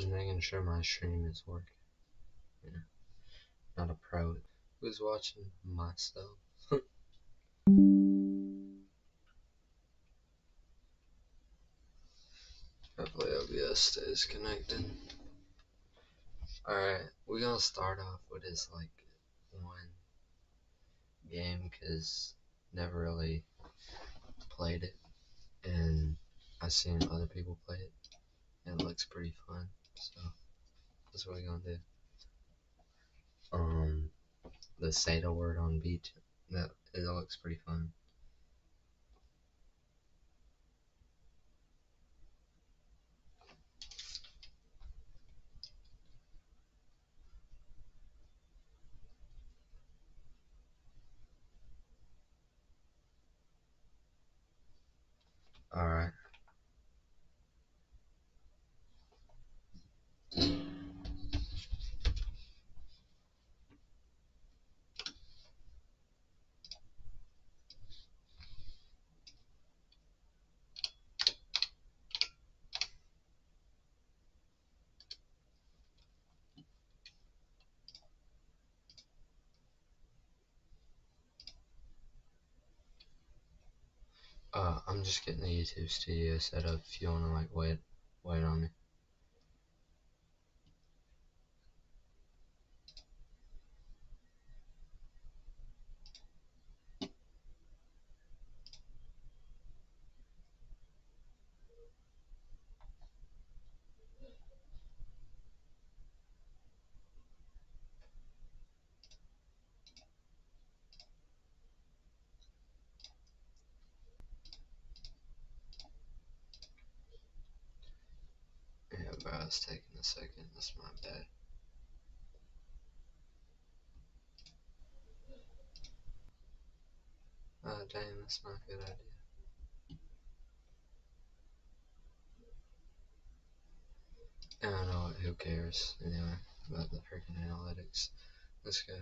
Just making sure my stream is working. Yeah. Not a pro who's watching myself. Hopefully OBS stays connected. Alright, we're gonna start off with this like one game because never really played it, and I've seen other people play it and it looks pretty fun, so that's what we're gonna do. The say the word on beach, that it looks pretty fun. Alright. I'm just getting the YouTube studio set up if you wanna like wait on me. Yeah, bro, it's taking a second, that's my bad. Dang, that's not a good idea. I don't know, who cares anyway about the freaking analytics. Let's go.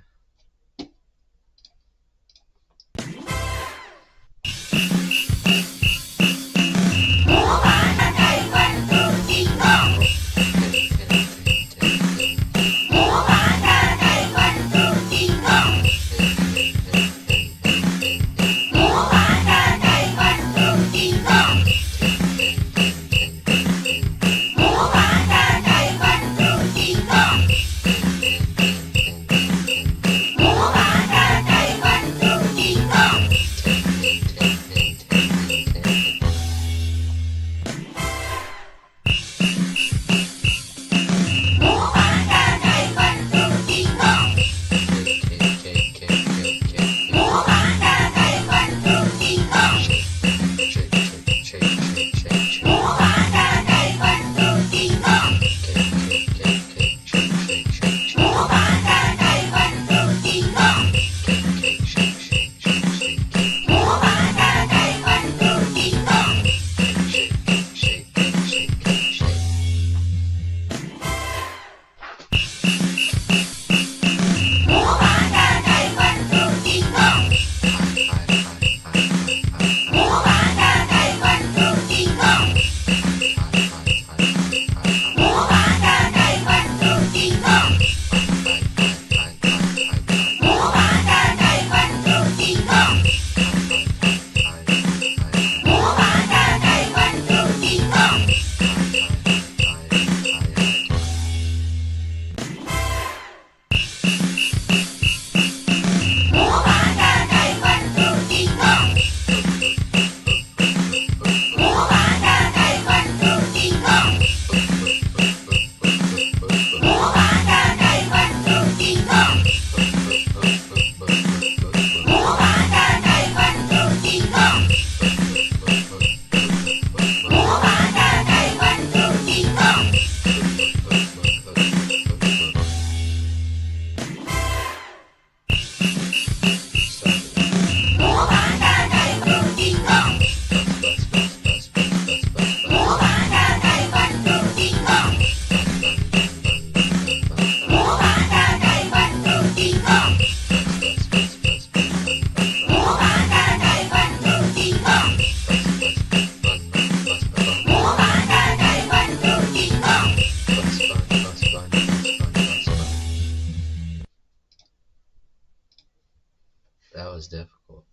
That was difficult.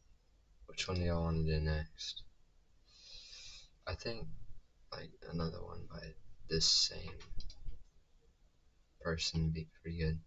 Which one do y'all want to do next? I think like another one by this same person would be pretty good.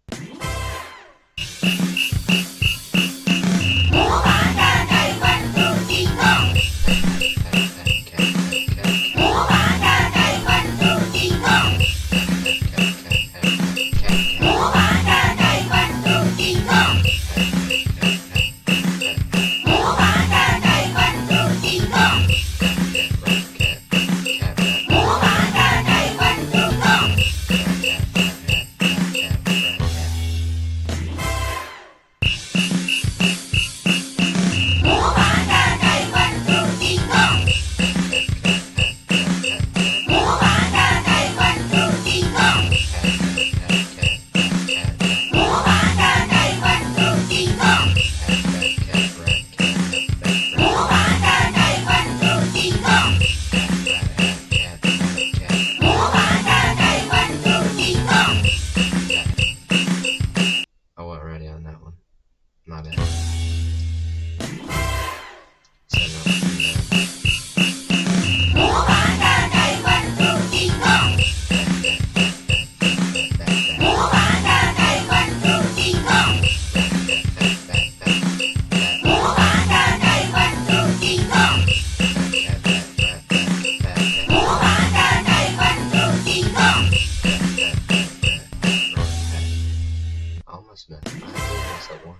I wasn't ready on that one. My bad. Almost messed up. I did mess up once.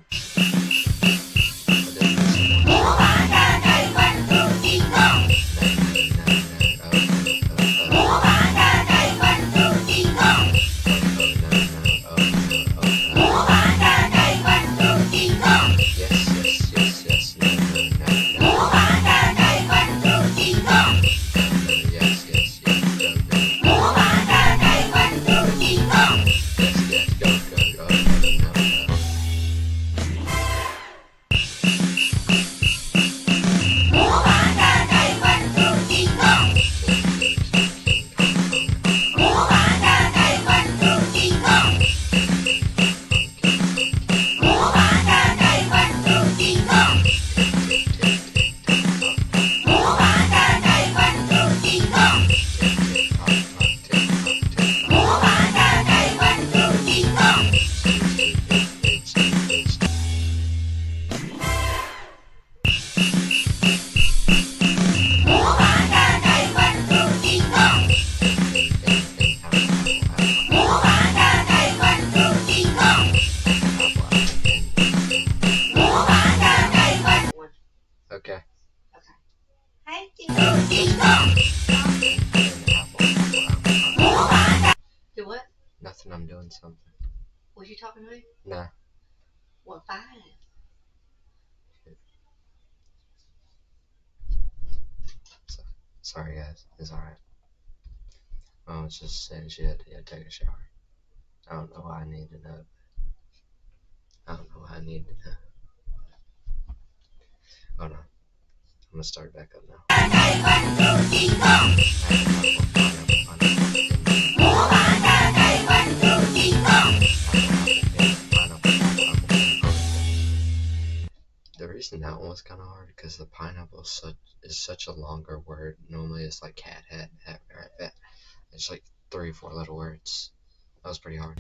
Okay. Do what? Nothing, I'm doing something. Was you talking to me? Nah. Well, fine. Sorry guys, it's alright. I was just saying she had to take a shower. I don't know why I need to know. I don't know why I need to know. Hold on. I'm gonna start back up now. The reason that one was kind of hard because the pineapple is such a longer word. Normally it's like cat, hat, rat, vet. It's like 3 or 4 little words. That was pretty hard.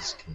This can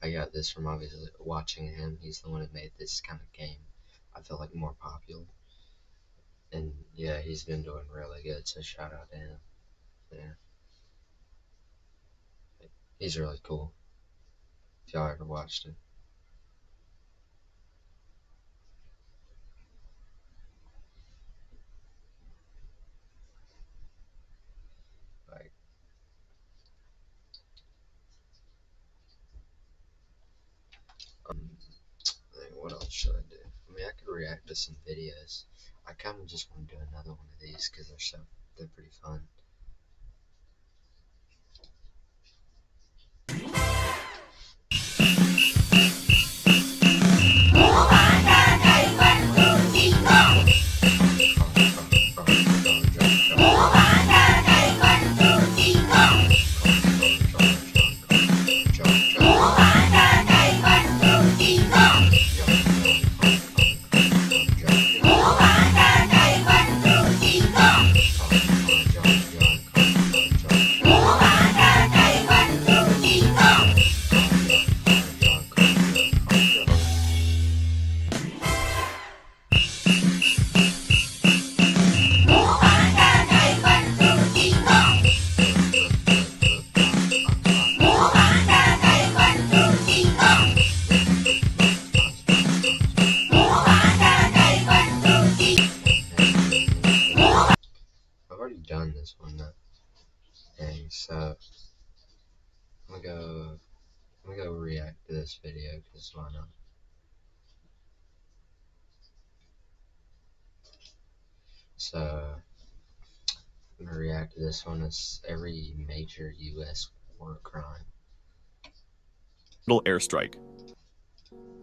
I got this from obviously watching him. He's the one that made this kind of game, I feel like, more popular. And yeah, he's been doing really good, so shout out to him. Yeah. He's really cool. If y'all ever watched him. Like, what else should I do? I mean, I could react to some videos. I kind of just want to do another one of these because they're pretty fun. Done this one though. Dang, so I'm gonna go react to this video because why not? So I'm gonna react to this one. It's every major U.S. war crime. Airstrike.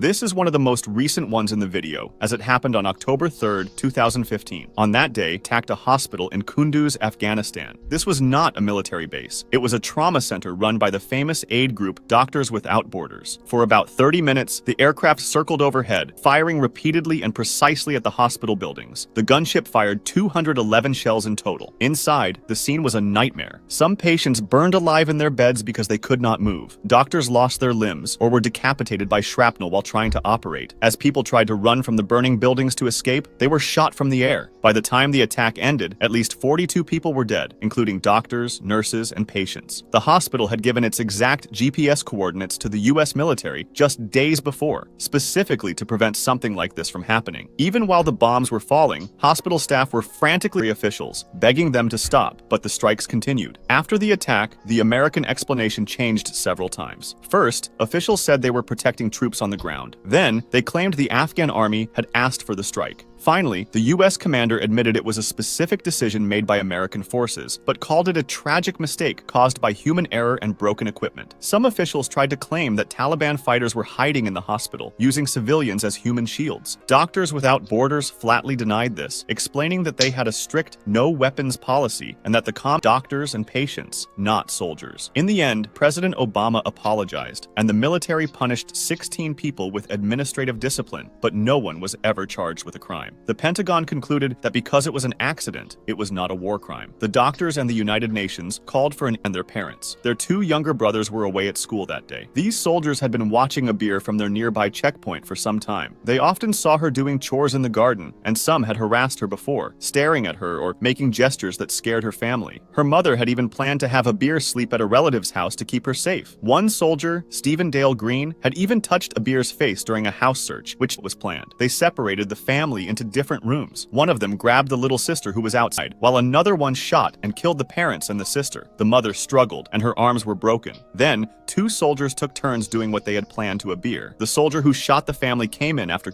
This is one of the most recent ones in the video, as it happened on October 3rd, 2015. On that day, attacked a hospital in Kunduz, Afghanistan. This was not a military base. It was a trauma center run by the famous aid group Doctors Without Borders. For about 30 minutes, the aircraft circled overhead, firing repeatedly and precisely at the hospital buildings. The gunship fired 211 shells in total. Inside, the scene was a nightmare. Some patients burned alive in their beds because they could not move. Doctors lost their limbs or were decapitated by shrapnel while trying to operate. As people tried to run from the burning buildings to escape, they were shot from the air. By the time the attack ended, at least 42 people were dead, including doctors, nurses, and patients. The hospital had given its exact GPS coordinates to the US military just days before, specifically to prevent something like this from happening. Even while the bombs were falling, hospital staff were frantically officials, begging them to stop, but the strikes continued. After the attack, the American explanation changed several times. First, officials said they were protecting troops on the ground. Then, they claimed the Afghan army had asked for the strike. Finally, the U.S. commander admitted it was a specific decision made by American forces, but called it a tragic mistake caused by human error and broken equipment. Some officials tried to claim that Taliban fighters were hiding in the hospital, using civilians as human shields. Doctors Without Borders flatly denied this, explaining that they had a strict no-weapons policy and that the doctors and patients, not soldiers. In the end, President Obama apologized, and the military punished 16 people with administrative discipline, but no one was ever charged with a crime. The Pentagon concluded that because it was an accident, it was not a war crime. The doctors and the United Nations called for and their parents. Their two younger brothers were away at school that day. These soldiers had been watching Abir from their nearby checkpoint for some time. They often saw her doing chores in the garden, and some had harassed her before, staring at her or making gestures that scared her family. Her mother had even planned to have Abir sleep at a relative's house to keep her safe. One soldier, Stephen Dale Green, had even touched Abir's face during a house search, which was planned. They separated the family into into different rooms. One of them grabbed the little sister who was outside, while another one shot and killed the parents and the sister. The mother struggled, and her arms were broken. Then, 2 soldiers took turns doing what they had planned to Abir. The soldier who shot the family came in after...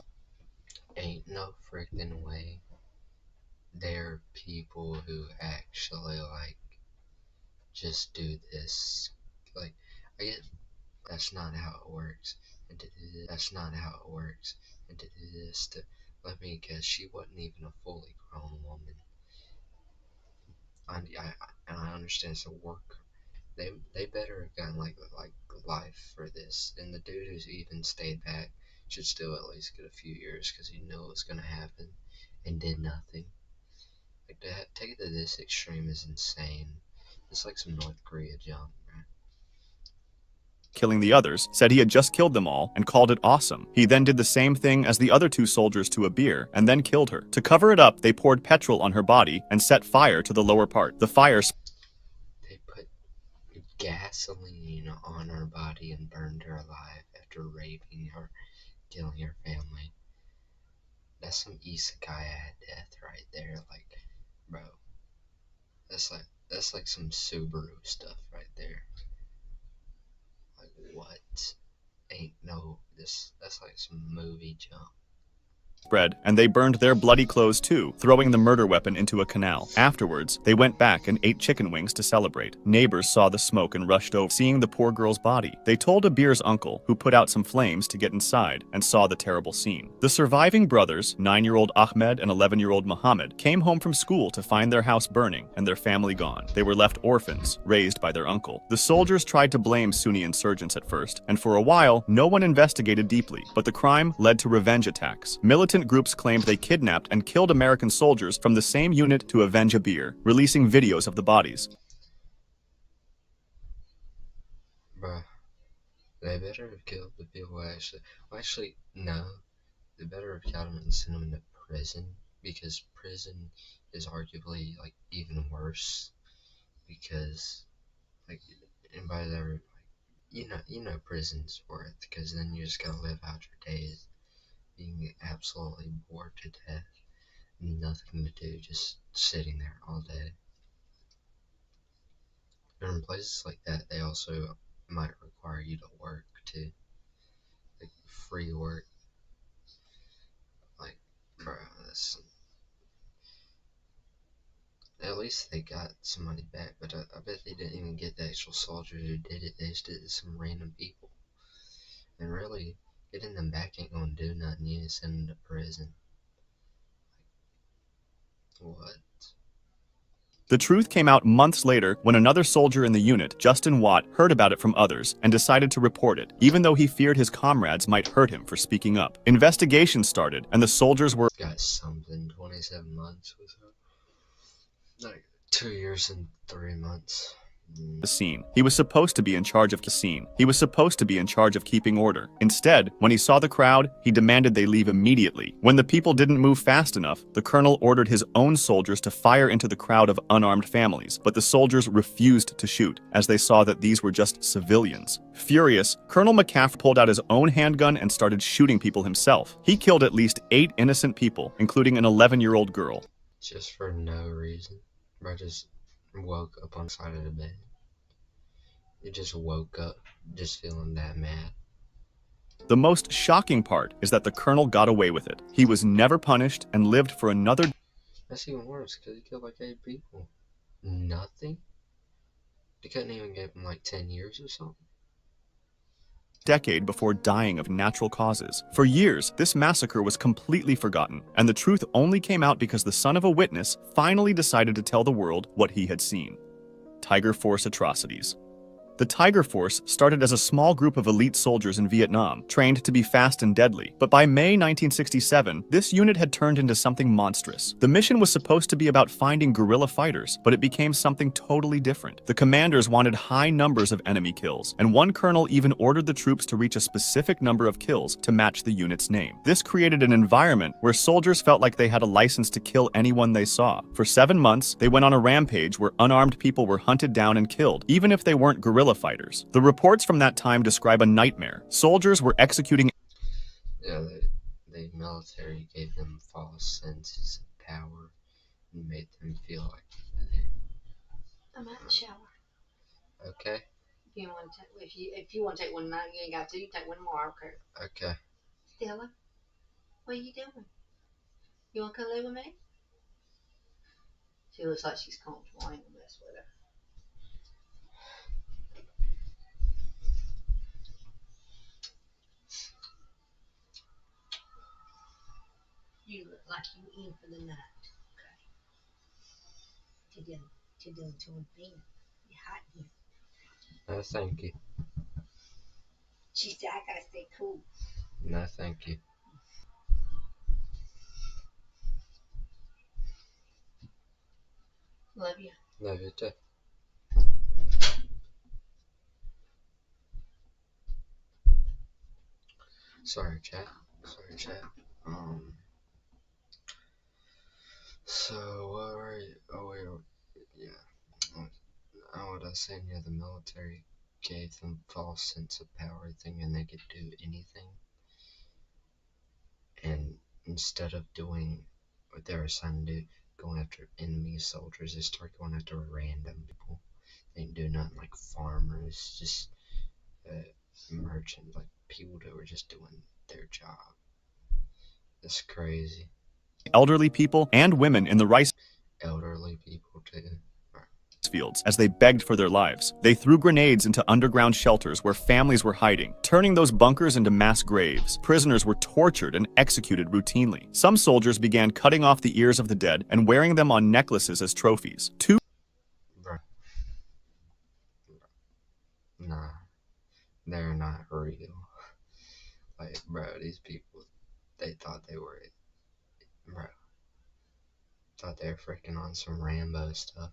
Ain't no freaking way there are people who actually, like, just do this. Like, I get that's not how it works. And to do this, that's not how it works. And to do this, let me guess, she wasn't even a fully grown woman. I understand it's a work. They better have gotten like life for this. And the dude who's even stayed back should still at least get a few years because he knew it was gonna happen and did nothing. Like to take it to this extreme is insane. It's like some North Korea junk, right? Killing the others, said he had just killed them all and called it awesome. He then did the same thing as the other 2 soldiers to Abir and then killed her. To cover it up, they poured petrol on her body and set fire to the lower part. The fire... They put gasoline on her body and burned her alive after raping her, killing her family. That's some isekai death right there, like, bro. That's like some Subaru stuff right there. Like what? Ain't no that's like some movie junk. Spread, and they burned their bloody clothes too, throwing the murder weapon into a canal. Afterwards, they went back and ate chicken wings to celebrate. Neighbors saw the smoke and rushed over, seeing the poor girl's body. They told Abir's uncle, who put out some flames to get inside, and saw the terrible scene. The surviving brothers, 9-year-old Ahmed and 11-year-old Muhammad, came home from school to find their house burning and their family gone. They were left orphans, raised by their uncle. The soldiers tried to blame Sunni insurgents at first, and for a while, no one investigated deeply, but the crime led to revenge attacks. Militant groups claimed they kidnapped and killed American soldiers from the same unit to avenge Abir, releasing videos of the bodies. Bruh, they better have killed the people actually, no. They better have killed them and sent them to prison, because prison is arguably, like, even worse, because, like, anybody that ever, like, you know prison's worth, because then you just gotta live out your days being absolutely bored to death, nothing to do, just sitting there all day. And in places like that, they also might require you to work too, like free work. Like, bro, at least they got some money back, but I bet they didn't even get the actual soldiers who did it. They just did it to some random people. And really, getting them back ain't gonna do nothing. You just send them to prison. What? The truth came out months later when another soldier in the unit, Justin Watt, heard about it from others and decided to report it, even though he feared his comrades might hurt him for speaking up. Investigations started, and the soldiers were... Got something, 27 months was it? Like 2 years and 3 months. The scene. He was supposed to be in charge of the scene. He was supposed to be in charge of keeping order. Instead, when he saw the crowd, he demanded they leave immediately. When the people didn't move fast enough, the colonel ordered his own soldiers to fire into the crowd of unarmed families, but the soldiers refused to shoot, as they saw that these were just civilians. Furious, Colonel McCaffrey pulled out his own handgun and started shooting people himself. He killed at least 8 innocent people, including an 11-year-old girl. Just for no reason. Bro just woke up on the side of the bed. You just woke up just feeling that mad. The most shocking part is that the colonel got away with it. He was never punished and lived for another... That's even worse, because he killed like 8 people. Nothing? They couldn't even give him like 10 years or something? Decade before dying of natural causes. For years, this massacre was completely forgotten, and the truth only came out because the son of a witness finally decided to tell the world what he had seen. Tiger Force atrocities. The Tiger Force started as a small group of elite soldiers in Vietnam, trained to be fast and deadly. But by May 1967, this unit had turned into something monstrous. The mission was supposed to be about finding guerrilla fighters, but it became something totally different. The commanders wanted high numbers of enemy kills, and one colonel even ordered the troops to reach a specific number of kills to match the unit's name. This created an environment where soldiers felt like they had a license to kill anyone they saw. For 7 months, they went on a rampage where unarmed people were hunted down and killed, even if they weren't guerrilla fighters. The reports from that time describe a nightmare. Soldiers were executing... Yeah, the military gave them false senses of power and made them feel like I'm at the shower. okay, If you want to if you want to take one tonight, you ain't got to. You take one tomorrow. Okay. okay. Stella, what are you doing? You want to come live with me? She looks like she's comfortable. I ain't gonna mess with her. You look like you in for the night. Okay. She doing to one thing. You hot here. No, thank you. She said I gotta stay cool. No, thank you. Love you. Love you too. Sorry, chat. So what were you? Yeah. What I was saying, yeah, the military gave them false sense of power, thinking they could do anything. And instead of doing what they were assigned to do, going after enemy soldiers, they start going after random people. They didn't do nothing like farmers, just merchants, like people that were just doing their job. That's crazy. Elderly people and women in the rice Elderly people too. fields as they begged for their lives. They threw grenades into underground shelters where families were hiding, turning those bunkers into mass graves. Prisoners were tortured and executed routinely. Some soldiers began cutting off the ears of the dead and wearing them on necklaces as trophies. Bruh. Nah, they're not real. Like, bro, these people, they thought they were, bro, thought they were freaking on some Rambo stuff.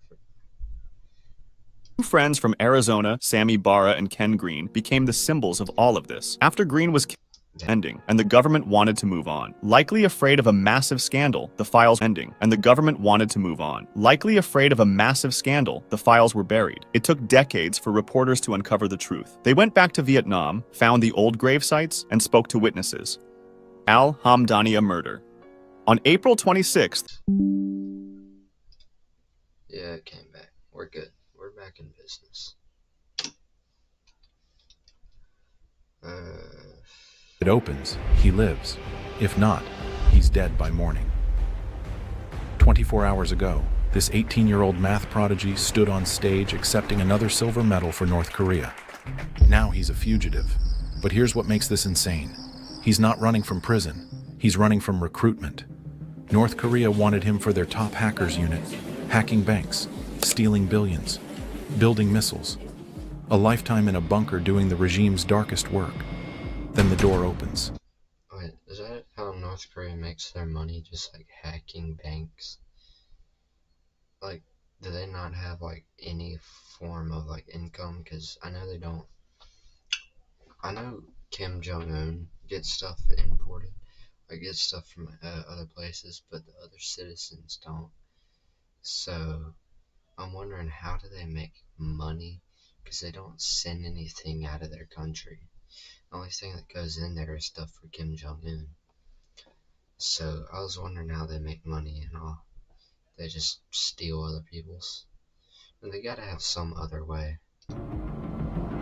Two friends from Arizona, Sammy Barra and Ken Green, became the symbols of all of this. After Green was ending, and the government wanted to move on. Likely afraid of a massive scandal, the files ending, and the government wanted to move on. Likely afraid of a massive scandal, the files were buried. It took decades for reporters to uncover the truth. They went back to Vietnam, found the old grave sites, and spoke to witnesses. Al Hamdaniya murder. On April 26th, Yeah, it came back. We're good. We're back in business. It opens, he lives. If not, he's dead by morning. 24 hours ago, this 18-year-old math prodigy stood on stage accepting another silver medal for North Korea. Now he's a fugitive. But here's what makes this insane. He's not running from prison. He's running from recruitment. North Korea wanted him for their top hackers unit, hacking banks, stealing billions, building missiles. A lifetime in a bunker doing the regime's darkest work. Then the door opens. Wait, is that how North Korea makes their money? Just like hacking banks? Like, do they not have like any form of like income? Because I know they don't. I know Kim Jong-un gets stuff imported, like gets stuff from other places, but the other citizens don't. So I'm wondering, how do they make money? Because they don't send anything out of their country. The only thing that goes in there is stuff for Kim Jong-un. So I was wondering how they make money and all. They just steal other people's. And they gotta have some other way.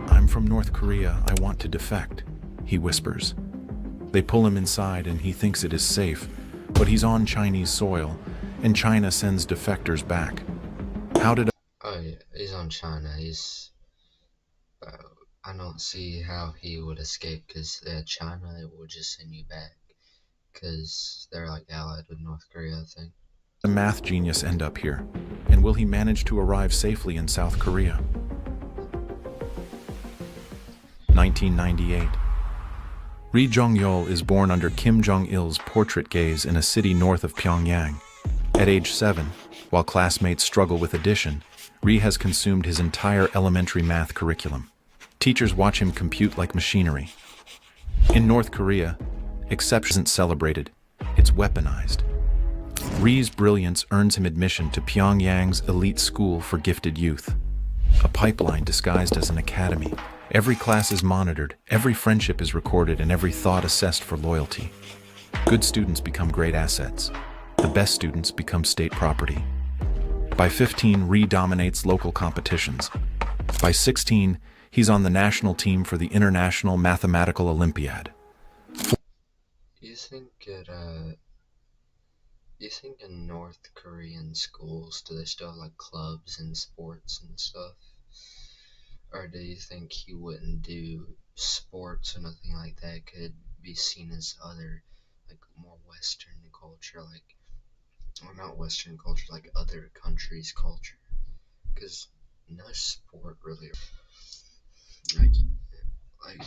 I'm from North Korea, I want to defect, he whispers. They pull him inside and he thinks it is safe, but he's on Chinese soil, and China sends defectors back. How did Oh yeah, he's on China. I don't see how he would escape, because China will just send you back, because they're like allied with North Korea, I think. a math genius end up here? And will he manage to arrive safely in South Korea? 1998. Ri Jong-yeol is born under Kim Jong-il's portrait gaze in a city north of Pyongyang. At age 7, while classmates struggle with addition, Ri has consumed his entire elementary math curriculum. Teachers watch him compute like machinery. In North Korea, exception isn't celebrated, it's weaponized. Ri's brilliance earns him admission to Pyongyang's elite school for gifted youth. A pipeline disguised as an academy. Every class is monitored, every friendship is recorded, and every thought assessed for loyalty. Good students become great assets. The best students become state property. By 15, Rhee dominates local competitions. By 16, he's on the national team for the International Mathematical Olympiad. You think in North Korean schools, do they still have like clubs and sports and stuff? Or do you think he wouldn't do sports or nothing like that? Could be seen as other, like more Western culture, like, or not Western culture, like other countries' culture? Because no sport really, like, like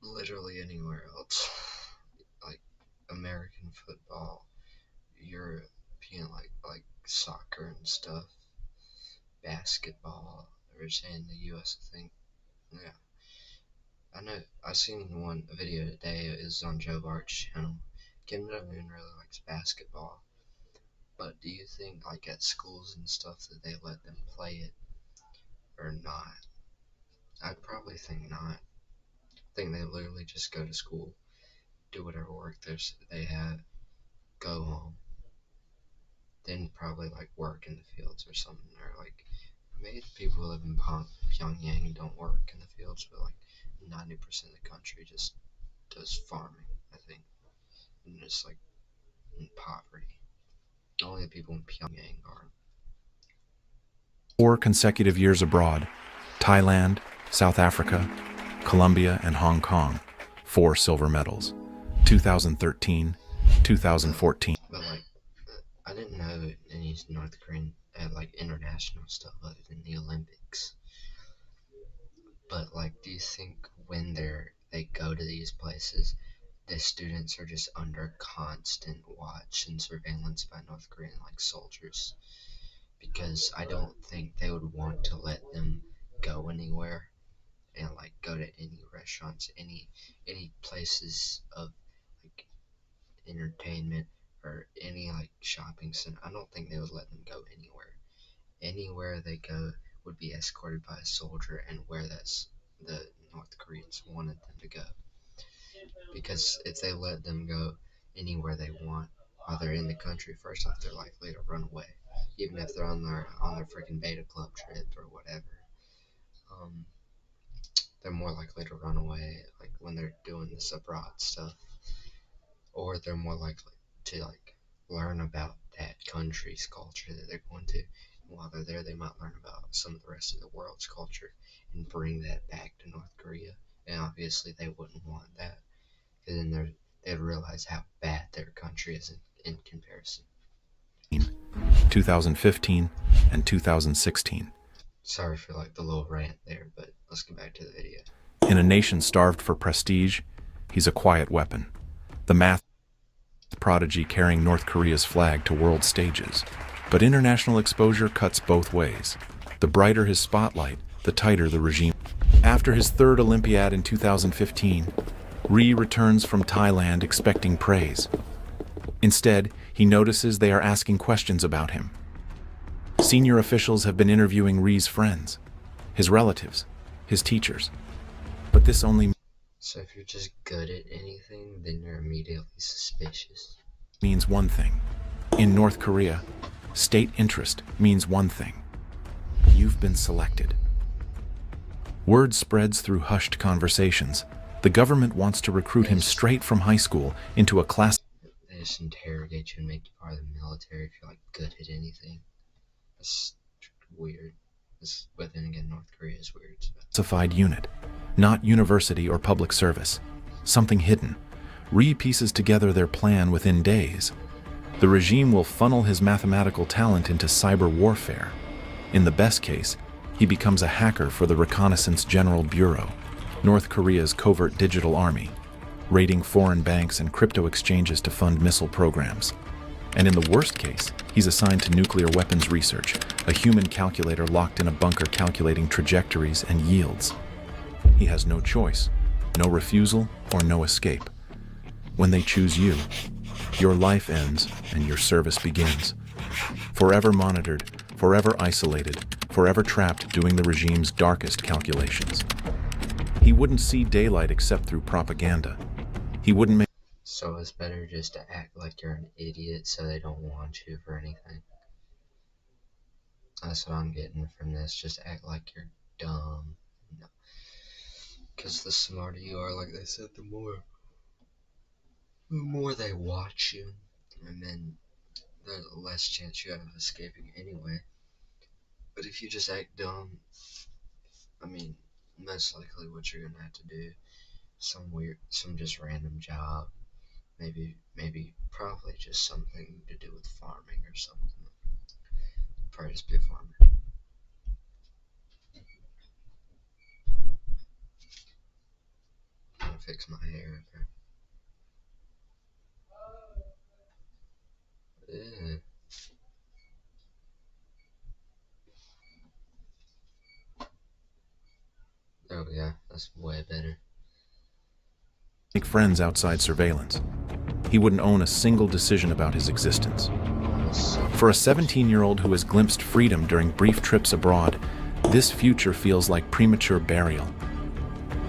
literally anywhere else, like American football, European, like soccer and stuff, basketball. They were saying the U.S. thing. Yeah, I know. I seen a video today. It was on Joe Bart's channel. Kim Jong-un really likes basketball, but do you think like at schools and stuff that they let them play it or not? I'd probably think not. I think they literally just go to school, do whatever work they have, go home, then probably like work in the fields or something, or like maybe the people who live in Pyongyang don't work in the fields, but like 90% of the country just does farming, I think, and just like in poverty. Only the people in Pyongyang are. 4 consecutive years abroad: Thailand, South Africa, Colombia, and Hong Kong. 4 silver medals. 2013, 2014. But like, I didn't know any North Korean had like international stuff other than the Olympics. But like, do you think when they go to these places, the students are just under constant watch and surveillance by North Korean like soldiers? Because I don't think they would want to let them go anywhere and like go to any restaurants, any places of like entertainment or any like shopping center. I don't think they would let them go anywhere. Anywhere they go would be escorted by a soldier, and where the North Koreans wanted them to go. Because if they let them go anywhere they want while they're in the country, first off, they're likely to run away, even if they're on their freaking beta club trip or whatever. They're more likely to run away like when they're doing this abroad stuff, or they're more likely to like learn about that country's culture that they're going to. And while they're there, they might learn about some of the rest of the world's culture and bring that back to North Korea. And obviously, they wouldn't want that, because then they'd realize how bad their country is in comparison. 2015 and 2016. Sorry for like the little rant there, but let's get back to the video. In a nation starved for prestige, he's a quiet weapon. The math prodigy carrying North Korea's flag to world stages. But international exposure cuts both ways. The brighter his spotlight, the tighter the regime. After his 3rd Olympiad in 2015, Rhee returns from Thailand expecting praise. Instead, he notices they are asking questions about him. Senior officials have been interviewing Rhee's friends, his relatives, his teachers. But this only So if you're just good at anything, then you're immediately suspicious. means one thing. In North Korea, state interest means one thing. You've been selected. Word spreads through hushed conversations. The government wants to recruit him straight from high school into a class. They just interrogate you and make you part of the military if you're like good at anything. That's weird. But then again, North Korea is weird. So. Classified unit, not university or public service. Something hidden. Rhee pieces together their plan within days. The regime will funnel his mathematical talent into cyber warfare. In the best case, he becomes a hacker for the Reconnaissance General Bureau, North Korea's covert digital army, raiding foreign banks and crypto exchanges to fund missile programs. And in the worst case, he's assigned to nuclear weapons research, a human calculator locked in a bunker calculating trajectories and yields. He has no choice, no refusal, or no escape. When they choose you, your life ends and your service begins. Forever monitored, forever isolated, forever trapped doing the regime's darkest calculations. He wouldn't see daylight except through propaganda. He wouldn't make So it's better just to act like you're an idiot so they don't want you for anything. That's what I'm getting from this. Just act like you're dumb. No. Because the smarter you are, like they said, the more they watch you, and then the less chance you have of escaping anyway. But if you just act dumb, I mean, most likely what you're gonna have to do, some just random job, probably just something to do with farming or something. Probably just be a farmer. I'm gonna fix my hair. Ew. Oh yeah, that's way better. Make friends outside surveillance. He wouldn't own a single decision about his existence. For a 17-year-old who has glimpsed freedom during brief trips abroad, this future feels like premature burial.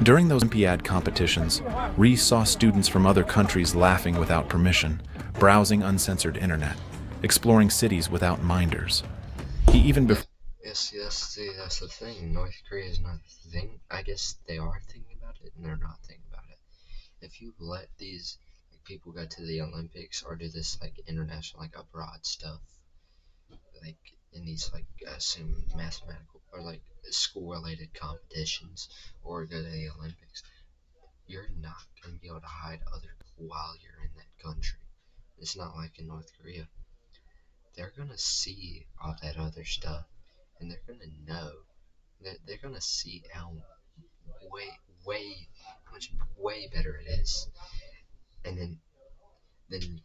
During those Olympiad competitions, Rhys saw students from other countries laughing without permission, browsing uncensored internet, exploring cities without minders. He even Yes, that's the thing. North Korea is not the thing. I guess they are thinking about it, and they're not thinking about it. If you let these people go to the Olympics or do this international abroad stuff, in these assume mathematical or school related competitions, or go to the Olympics, you're not gonna be able to hide other while you're in that country. It's not like in North Korea. They're gonna see all that other stuff, and they're gonna know that they're gonna see how much way better it is. And then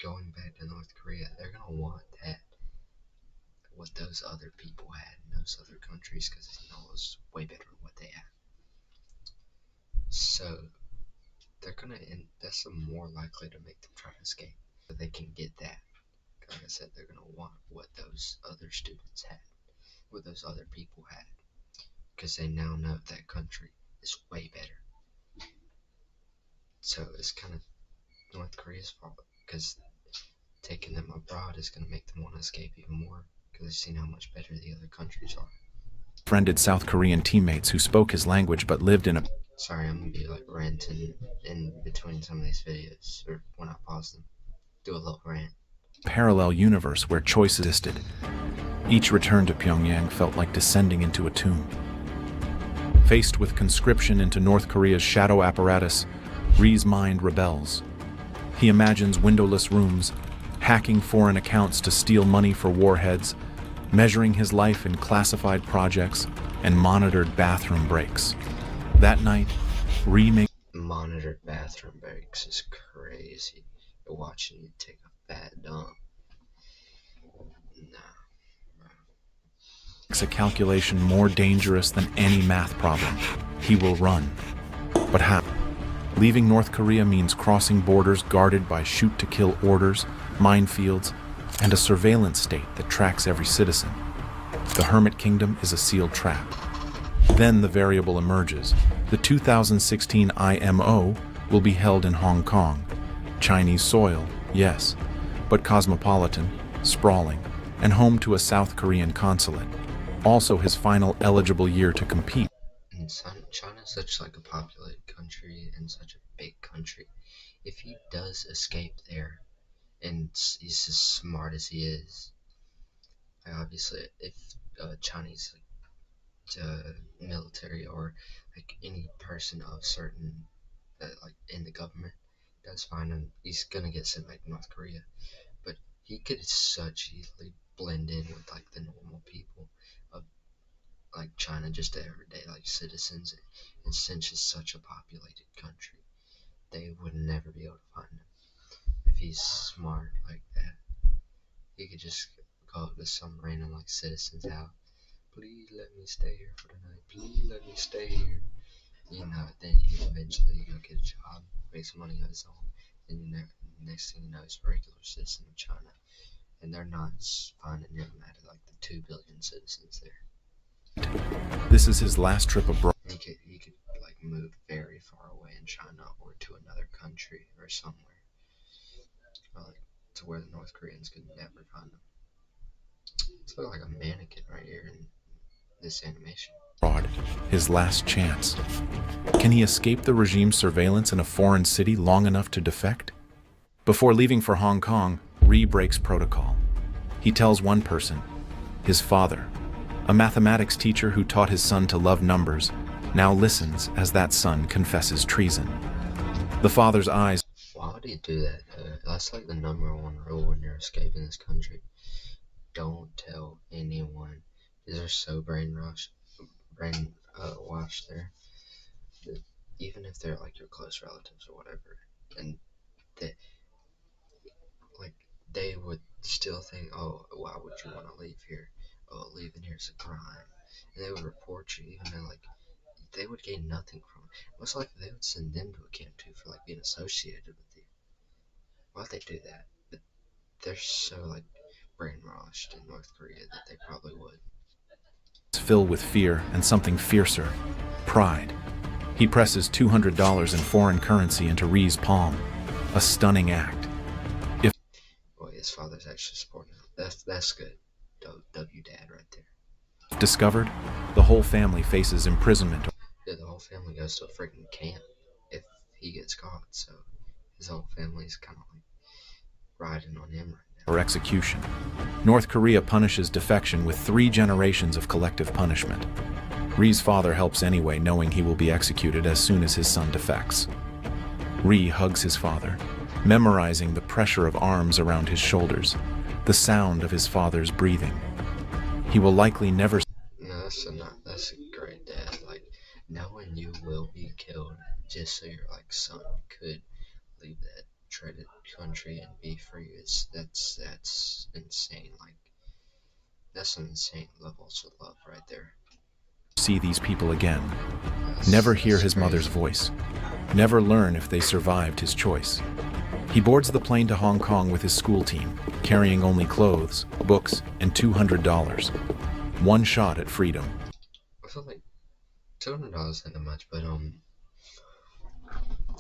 going back to North Korea, they're gonna want that, what those other people had in those other countries, because it was way better than what they had. So they're gonna, and that's more likely to make them try to escape, but they can get that. Like I said, they're gonna want what those other students had, what those other people had, because they now know that country is way better. So it's kind of North Korea's fault, because taking them abroad is going to make them want to escape even more, because they've seen how much better the other countries are. befriended South Korean teammates who spoke his language but lived in a Sorry, I'm going to be ranting in between some of these videos, or when I pause them, do a little rant. parallel universe where choice existed. Each return to Pyongyang felt like descending into a tomb. Faced with conscription into North Korea's shadow apparatus, Rhee's mind rebels. He imagines windowless rooms, hacking foreign accounts to steal money for warheads, measuring his life in classified projects, and monitored bathroom breaks. That night, Rhee makes Monitored bathroom breaks is crazy. Watching you take a bad dump. Nah. a calculation more dangerous than any math problem. He will run. But how? Leaving North Korea means crossing borders guarded by shoot-to-kill orders, minefields, and a surveillance state that tracks every citizen. The Hermit Kingdom is a sealed trap. Then the variable emerges. The 2016 IMO will be held in Hong Kong. Chinese soil, yes, but cosmopolitan, sprawling, and home to a South Korean consulate. Also his final eligible year to compete. And China's such a populated country and such a big country. If he does escape there, and he's as smart as he is, obviously if Chinese military or any person of certain in the government does find him, he's gonna get sent back to North Korea. But he could such easily blend in with the normal people of China, just the everyday citizens, and since it's such a populated country, they would never be able to find him. If he's smart like that, he could just go up to some random citizen's house. Please let me stay here for the night. Please let me stay here. Then he eventually go get a job, make some money on his own, and next thing you know, he's a regular citizen of China. And they're not finding him at the 2 billion citizens there. This is his last trip abroad. He could move very far away in China or to another country or somewhere. to where the North Koreans could never find them. It's like a mannequin right here in this animation. His last chance. Can he escape the regime's surveillance in a foreign city long enough to defect? Before leaving for Hong Kong, Rhee breaks protocol. He tells one person, his father, a mathematics teacher who taught his son to love numbers, now listens as that son confesses treason. The father's eyes. Why would he do that? That's like the #1 rule when you're escaping this country. Don't tell anyone. These are so brainwashed there. That even if they're like your close relatives or whatever, and they would still think, oh, why would you want to leave here? Oh, leaving here is a crime. And they would report you, even though like they would gain nothing from it. Most likely they would send them to a camp too for like being associated with you. Why'd they do that? But they're so like brainwashed in North Korea that they probably would. Filled with fear and something fiercer, pride. He presses $200 in foreign currency into Rhee's palm, a stunning act. Well, his father's actually supporting him. That's good. W dad right there. Discovered, the whole family faces imprisonment. Yeah, the whole family goes to a freaking camp if he gets caught, so his whole family's kind of like riding on him right now. Or execution. North Korea punishes defection with 3 generations of collective punishment. Rhee's father helps anyway, knowing he will be executed as soon as his son defects. Rhee hugs his father, memorizing the pressure of arms around his shoulders, the sound of his father's breathing. He will likely never. No, that's a great dad. Like, knowing you will be killed just so your like son could leave that dreaded country and be free. That's insane. Like, that's some insane levels of love right there. See these people again. Never hear his mother's voice. Never learn if they survived his choice. He boards the plane to Hong Kong with his school team, carrying only clothes, books, and $200. One shot at freedom. I feel like $200 isn't that much, but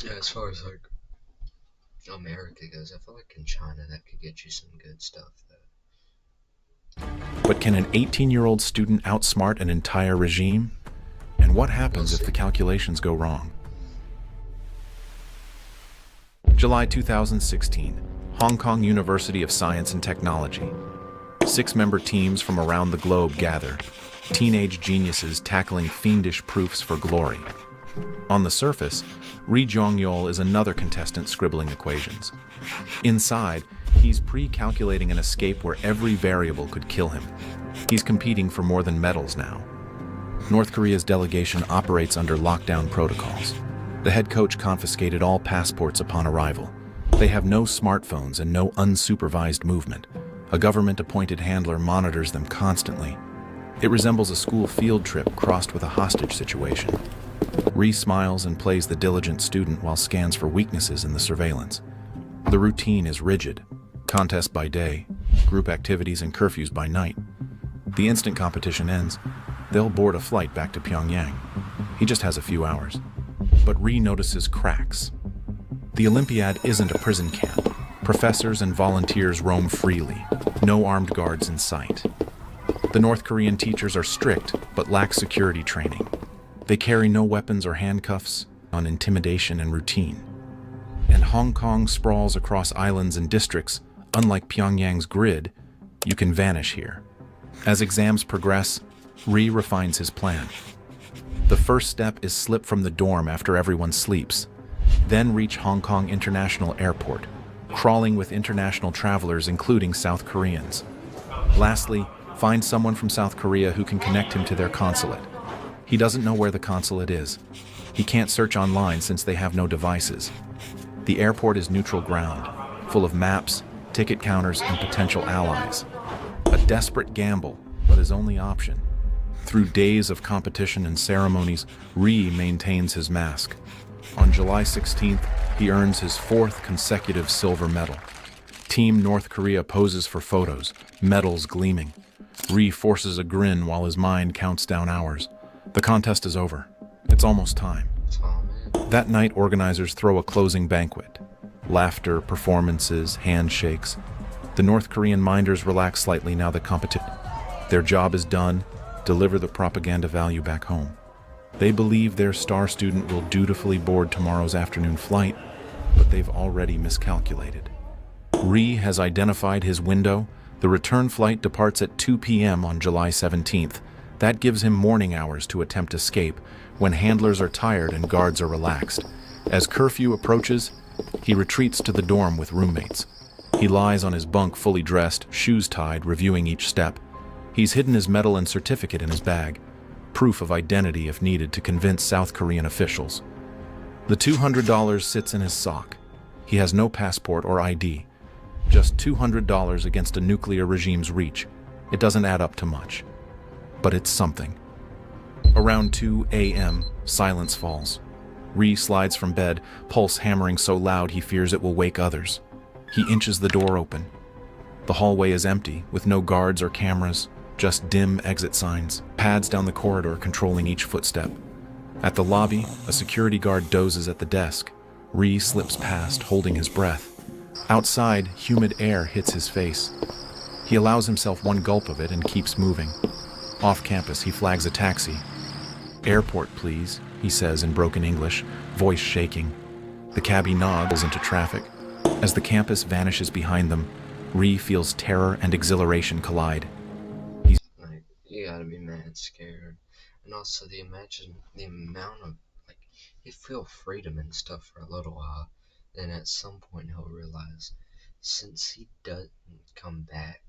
yeah, as far as like America goes, I feel like in China that could get you some good stuff though. But can an 18-year-old student outsmart an entire regime? And what happens if the calculations go wrong? July 2016, Hong Kong University of Science and Technology. 6-member teams from around the globe gather, teenage geniuses tackling fiendish proofs for glory. On the surface, Rhee Jong-yeol is another contestant scribbling equations. Inside, he's pre-calculating an escape where every variable could kill him. He's competing for more than medals now. North Korea's delegation operates under lockdown protocols. The head coach confiscated all passports upon arrival. They have no smartphones and no unsupervised movement. A government-appointed handler monitors them constantly. It resembles a school field trip crossed with a hostage situation. Rhee smiles and plays the diligent student while scans for weaknesses in the surveillance. The routine is rigid. Contests by day, group activities and curfews by night. The instant competition ends, they'll board a flight back to Pyongyang. He just has a few hours. But Rhee notices cracks. The Olympiad isn't a prison camp. Professors and volunteers roam freely, no armed guards in sight. The North Korean teachers are strict but lack security training. They carry no weapons or handcuffs on intimidation and routine. And Hong Kong sprawls across islands and districts. Unlike Pyongyang's grid, you can vanish here. As exams progress, Rhee refines his plan. The first step is slip from the dorm after everyone sleeps, then reach Hong Kong International Airport, crawling with international travelers including South Koreans. Lastly, find someone from South Korea who can connect him to their consulate. He doesn't know where the consulate is. He can't search online since they have no devices. The airport is neutral ground, full of maps, ticket counters, and potential allies. A desperate gamble, but his only option. Through days of competition and ceremonies, Rhee maintains his mask. On July 16th, he earns his 4th consecutive silver medal. Team North Korea poses for photos, medals gleaming. Rhee forces a grin while his mind counts down hours. The contest is over. It's almost time. That night, organizers throw a closing banquet. Laughter, performances, handshakes, The North Korean minders relax slightly now the competition. Their job is done, deliver the propaganda value back home. They believe their star student will dutifully board tomorrow's afternoon flight, but they've already miscalculated. Ri has identified his window. The return flight departs at 2 p.m. on July 17th. That gives him morning hours to attempt escape, when handlers are tired and guards are relaxed. As curfew approaches, he retreats to the dorm with roommates. He lies on his bunk fully dressed, shoes tied, reviewing each step. He's hidden his medal and certificate in his bag, proof of identity if needed to convince South Korean officials. The $200 sits in his sock. He has no passport or ID. Just $200 against a nuclear regime's reach. It doesn't add up to much. But it's something. Around 2 a.m., silence falls. Ri slides from bed, pulse hammering so loud he fears it will wake others. He inches the door open. The hallway is empty, with no guards or cameras, just dim exit signs, pads down the corridor controlling each footstep. At the lobby, a security guard dozes at the desk. Ri slips past, holding his breath. Outside, humid air hits his face. He allows himself one gulp of it and keeps moving. Off campus, he flags a taxi. "Airport, please," he says in broken English, voice shaking. The cabbie nods into traffic. As the campus vanishes behind them, Ri feels terror and exhilaration collide. Like, you gotta be mad scared. And also the amount of, like, you feel freedom and stuff for a little while. Then at some point he'll realize, since he doesn't come back,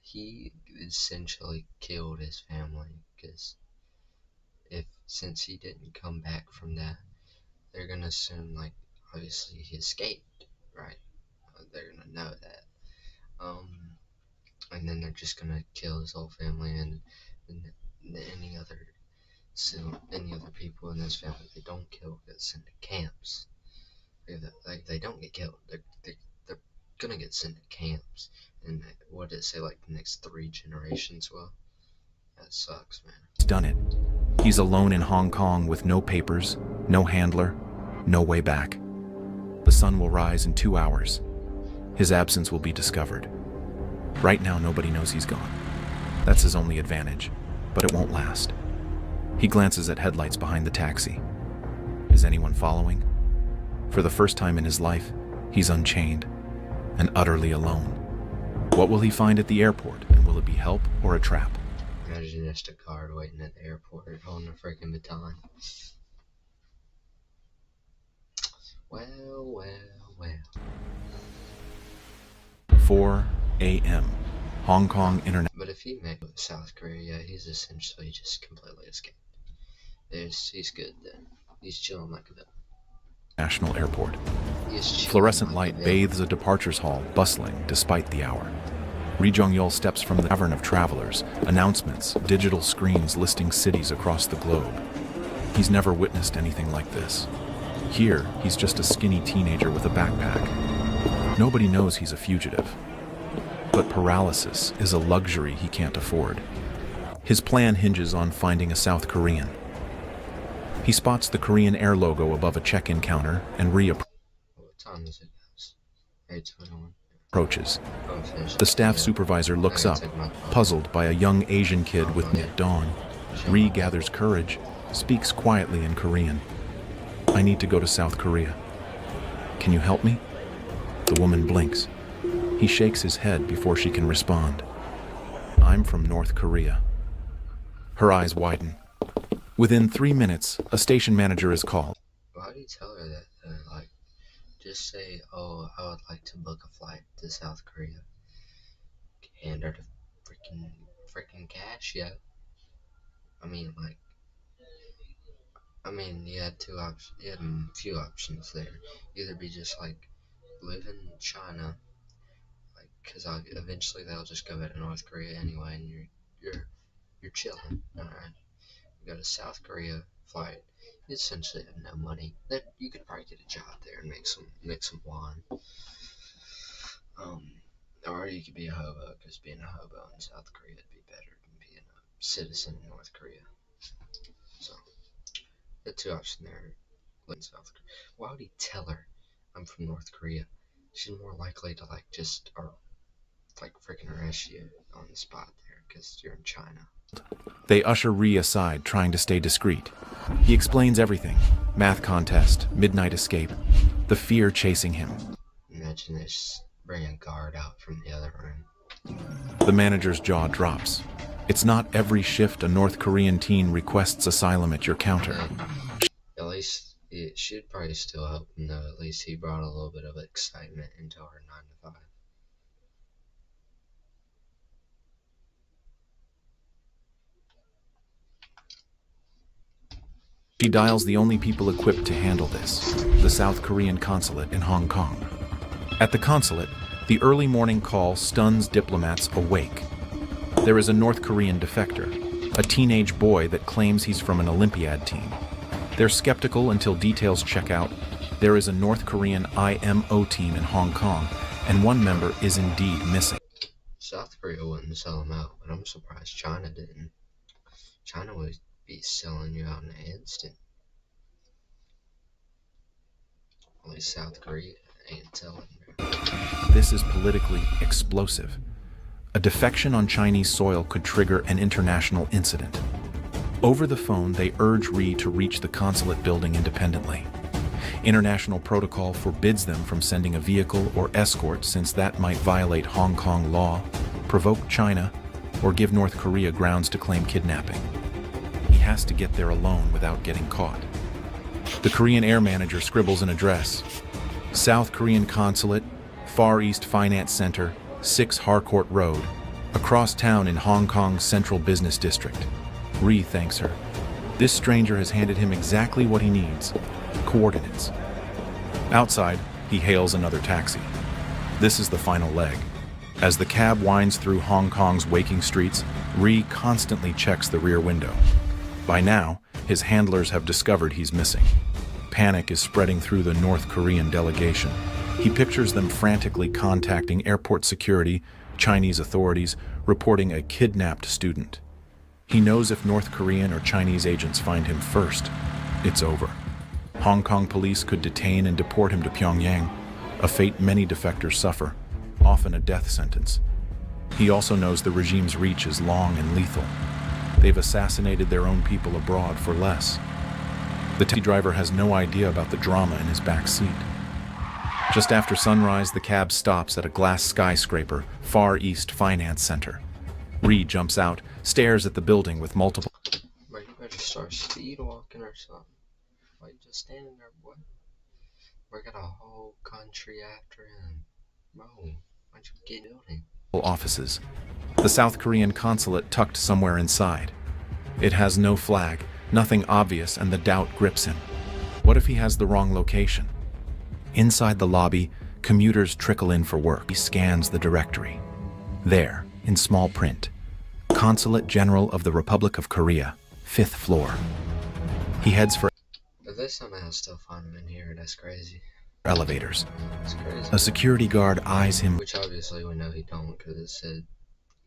he essentially killed his family. Because since he didn't come back from that, they're gonna assume, like, obviously he escaped, right? They're gonna know that. And then they're just gonna kill his whole family and any other people in his family they don't kill get sent to camps. Like they don't get killed, they're gonna get sent to camps. And what did it say, like the next 3 generations? Well, that sucks, man. He's done it. He's alone in Hong Kong with no papers, no handler, no way back. The sun will rise in 2 hours. His absence will be discovered. Right now, nobody knows he's gone. That's his only advantage, but it won't last. He glances at headlights behind the taxi. Is anyone following? For the first time in his life, he's unchained and utterly alone. What will he find at the airport, and will it be help or a trap? Imagine just a guard waiting at the airport holding a freaking baton. Well. 4 a.m. Hong Kong Internet. But if he met with South Korea, he's essentially just completely escaped. He's good then. He's chilling like a villain. National Airport. He's chilling Fluorescent like light a villain. bathes a departures hall, bustling despite the hour. Ri Jong-yul steps from the tavern of travelers, announcements, digital screens listing cities across the globe. He's never witnessed anything like this. Here, he's just a skinny teenager with a backpack. Nobody knows he's a fugitive. But paralysis is a luxury he can't afford. His plan hinges on finding a South Korean. He spots the Korean Air logo above a check-in counter and What time is it, guys? 8:21. approaches. I'm finished. The staff Yeah. supervisor looks I up, gotta take my phone. puzzled by a young Asian kid with knit dawn. Ri gathers courage, speaks quietly in Korean. "I need to go to South Korea. Can you help me?" The woman blinks. He shakes his head before she can respond. "I'm from North Korea." Her eyes widen. Within 3 minutes, a station manager is called. Why do you tell her that? Like, just say, "Oh, I would like to book a flight to South Korea." Hand her the freaking cash, yeah. You had 2 options. You had a few options there. Either be just like live in China, like, cause eventually they'll just go back to North Korea anyway, and you're chilling. All right. You go to South Korea flight. You essentially have no money. That you could probably get a job there and make some wine. Or you could be a hobo, because being a hobo in South Korea would be better than being a citizen in North Korea. So the 2 options there. Live in South Korea. Why would he tell her I'm from North Korea? she's more likely to like just or like freaking arrest you on the spot there because you're in China. They usher Ree aside, trying to stay discreet. He explains everything: math contest, midnight escape, the fear chasing him. Imagine they just bring a guard out from the other room. The manager's jaw drops. It's not every shift a North Korean teen requests asylum at your counter. At least it should probably still help him though. At least he brought a little bit of excitement into our 9 to 5. She dials the only people equipped to handle this: the South Korean consulate in Hong Kong. At the consulate, the early morning call stuns diplomats awake. There is a North Korean defector, a teenage boy that claims he's from an Olympiad team. They're skeptical until details check out. There is a North Korean IMO team in Hong Kong, and one member is indeed missing. South Korea wouldn't sell him out, but I'm surprised China didn't. China would be selling you out in an instant. At least South Korea ain't selling. This is politically explosive. A defection on Chinese soil could trigger an international incident. Over the phone, they urge Ree to reach the consulate building independently. International protocol forbids them from sending a vehicle or escort, since that might violate Hong Kong law, provoke China, or give North Korea grounds to claim kidnapping. He has to get there alone without getting caught. The Korean air manager scribbles an address: South Korean Consulate, Far East Finance Center, 6 Harcourt Road, across town in Hong Kong's Central Business District. Ree thanks her. This stranger has handed him exactly what he needs: coordinates. Outside, he hails another taxi. This is the final leg. As the cab winds through Hong Kong's waking streets, Ree constantly checks the rear window. By now, his handlers have discovered he's missing. Panic is spreading through the North Korean delegation. He pictures them frantically contacting airport security, Chinese authorities, reporting a kidnapped student. He knows if North Korean or Chinese agents find him first, it's over. Hong Kong police could detain and deport him to Pyongyang, a fate many defectors suffer, often a death sentence. He also knows the regime's reach is long and lethal. They've assassinated their own people abroad for less. The taxi driver has no idea about the drama in his back seat. Just after sunrise, the cab stops at a glass skyscraper, Far East Finance Center. Ree jumps out, stares at the building with multiple... Bro, you better start speed walking or something. Why you just standing there, boy? We got a whole country after him. Bro, why'd you get in the building? offices. The South Korean consulate tucked somewhere inside. It has no flag, nothing obvious, and the doubt grips him. What if he has the wrong location? Inside the lobby, commuters trickle in for work. He scans the directory. There, in small print, Consulate General of the Republic of Korea, 5th floor. He heads for But they somehow still find him in here, that's crazy. elevators. It's crazy. A security guard eyes him Which obviously we know he don't, because it said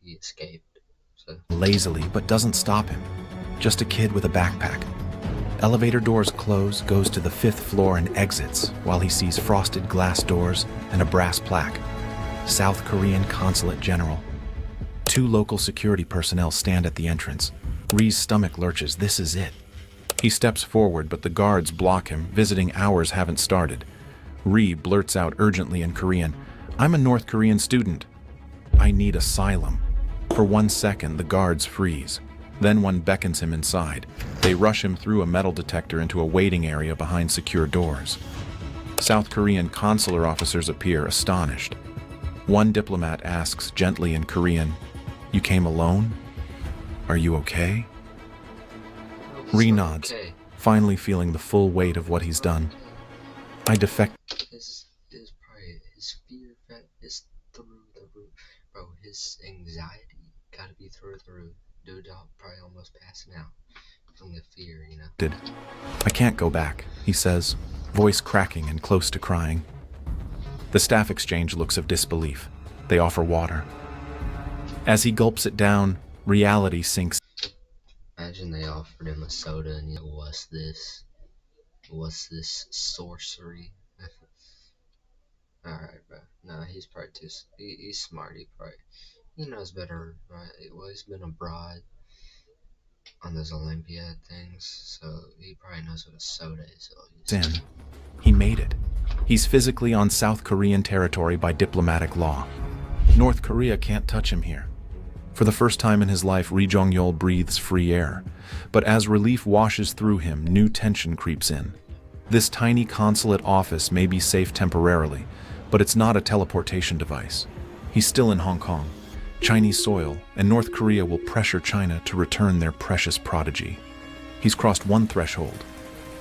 he escaped. So lazily, but doesn't stop him. Just a kid with a backpack. Elevator doors close, goes to the 5th floor and exits, while he sees frosted glass doors and a brass plaque. South Korean Consulate General. 2 local security personnel stand at the entrance. Ree's stomach lurches. This is it. He steps forward, but the guards block him. Visiting hours haven't started. Ree blurts out urgently in Korean, "I'm a North Korean student. I need asylum." For 1 second, the guards freeze. Then one beckons him inside. They rush him through a metal detector into a waiting area behind secure doors. South Korean consular officers appear, astonished. One diplomat asks gently in Korean, "You came alone? Are you okay?" Ree nods, okay. finally feeling the full weight of what he's done. I defect. His probably his fear is through the roof, bro. His anxiety gotta be through the roof. Dude, probably almost passing out from the fear, you know. I can't go back, he says, voice cracking and close to crying. The staff exchange looks of disbelief. They offer water. As he gulps it down, reality sinks. Imagine they offered him a soda and you know, what's this? What's this sorcery? Alright, bro. No, he's probably too. He's smart. He knows better, right? Well, he's been abroad on those Olympiad things, so he probably knows what a soda is at least. In. He made it. He's physically on South Korean territory by diplomatic law. North Korea can't touch him here. For the first time in his life, Ri Jong-yeol breathes free air. But as relief washes through him, new tension creeps in. This tiny consulate office may be safe temporarily, but it's not a teleportation device. He's still in Hong Kong, Chinese soil, and North Korea will pressure China to return their precious prodigy. He's crossed one threshold,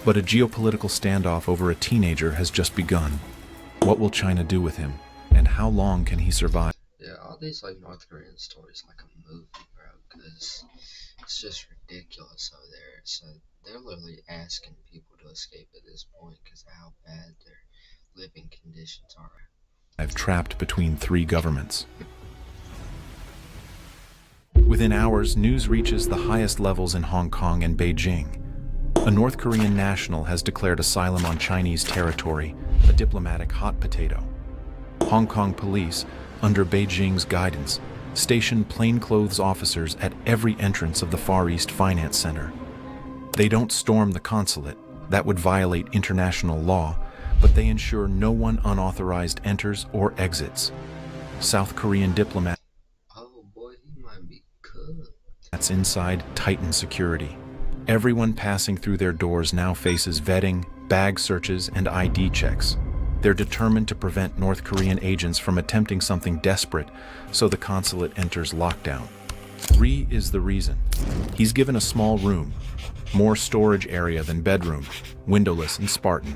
but a geopolitical standoff over a teenager has just begun. What will China do with him, and how long can he survive? Yeah, all these like North Korean stories like a movie, bro, because it's just ridiculous over there. So they're literally asking people to escape at this point because of how bad their living conditions are. I've trapped between three governments. Within hours, news reaches the highest levels in Hong Kong and Beijing. A North Korean national has declared asylum on Chinese territory, a diplomatic hot potato. Hong Kong police, under Beijing's guidance, station plainclothes officers at every entrance of the Far East Finance Center. They don't storm the consulate, that would violate international law, but they ensure no one unauthorized enters or exits. South Korean diplomats Oh boy, he might be cooked. inside tighten security. Everyone passing through their doors now faces vetting, bag searches, and ID checks. They're determined to prevent North Korean agents from attempting something desperate, so the consulate enters lockdown. Ri is the reason. He's given a small room, more storage area than bedroom, windowless and Spartan.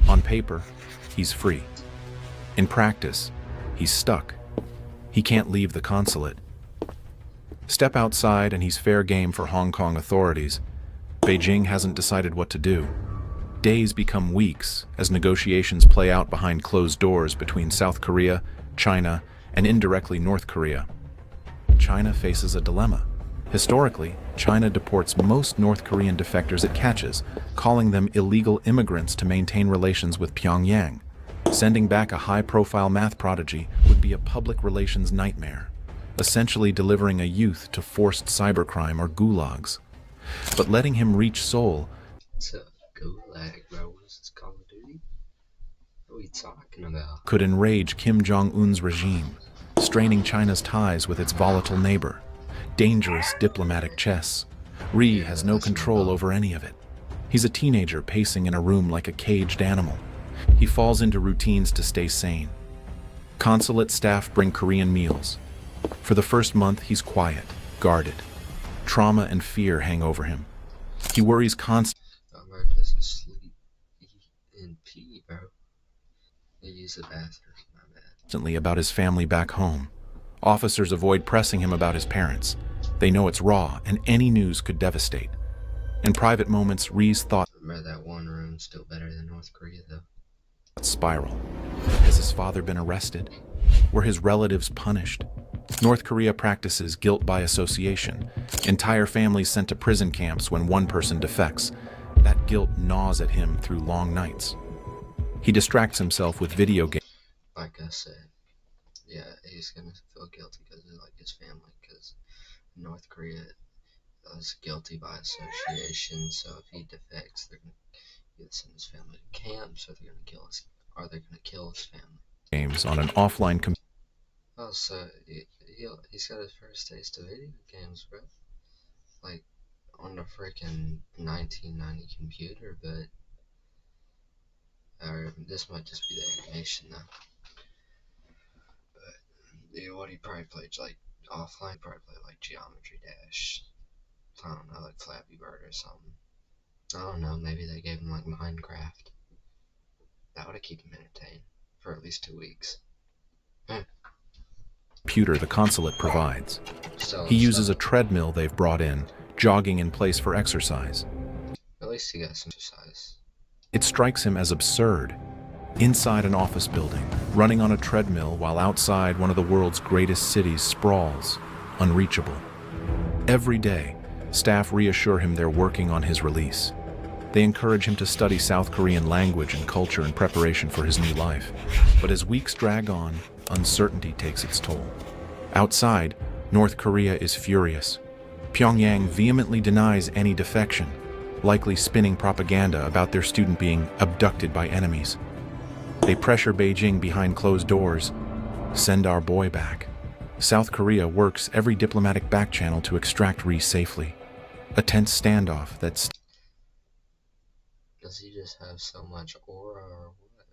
On paper, he's free. In practice, he's stuck. He can't leave the consulate. Step outside and he's fair game for Hong Kong authorities. Beijing hasn't decided what to do. Days become weeks as negotiations play out behind closed doors between South Korea, China, and indirectly North Korea. China faces a dilemma. Historically, China deports most North Korean defectors it catches, calling them illegal immigrants to maintain relations with Pyongyang. Sending back a high-profile math prodigy would be a public relations nightmare, essentially delivering a youth to forced cybercrime or gulags. But letting him reach Seoul It's a gulag, bro. What is this, Call of Duty? What are we talking about? could enrage Kim Jong-un's regime, straining China's ties with its volatile neighbor. Dangerous diplomatic chess. Ri has no control over any of it. He's a teenager pacing in a room like a caged animal. He falls into routines to stay sane. Consulate staff bring Korean meals. For the first month, he's quiet, guarded. Trauma and fear hang over him. He worries constantly Bro doesn't sleep, eat, and pee, bro. They use the bathroom, my bad. about his family back home. Officers avoid pressing him about his parents. They know it's raw, and any news could devastate. In private moments, Ri's thoughts Remember that one room still better than North Korea, though. spiral. Has his father been arrested? Were his relatives punished? North Korea practices guilt by association. Entire families sent to prison camps when one person defects. That guilt gnaws at him through long nights. He distracts himself with video games. Like I said, yeah, he's gonna feel guilty because of like his family, because North Korea is guilty by association. So if he defects, they're gonna either send his family to camps, or they're gonna kill his, or they're gonna kill his family. Games on an offline computer. Oh, so he's got his first taste of video games, bro. Like on the freaking 1990 computer, but or this might just be the animation though. But yeah, what he probably played like offline, probably played like Geometry Dash. I don't know, like Flappy Bird or something. I don't know, maybe they gave him like Minecraft. That would have kept him entertained for at least 2 weeks. Computer the consulate provides. So He uses a treadmill they've brought in, jogging in place for exercise. at least he got some exercise. It strikes him as absurd. Inside an office building, running on a treadmill while outside one of the world's greatest cities sprawls, unreachable. Every day, staff reassure him they're working on his release. They encourage him to study South Korean language and culture in preparation for his new life. But as weeks drag on, uncertainty takes its toll. Outside, North Korea is furious. Pyongyang vehemently denies any defection, likely spinning propaganda about their student being abducted by enemies. They pressure Beijing behind closed doors. Send our boy back. South Korea works every diplomatic back channel to extract Ri safely. A tense standoff that's Does he just have so much aura or what?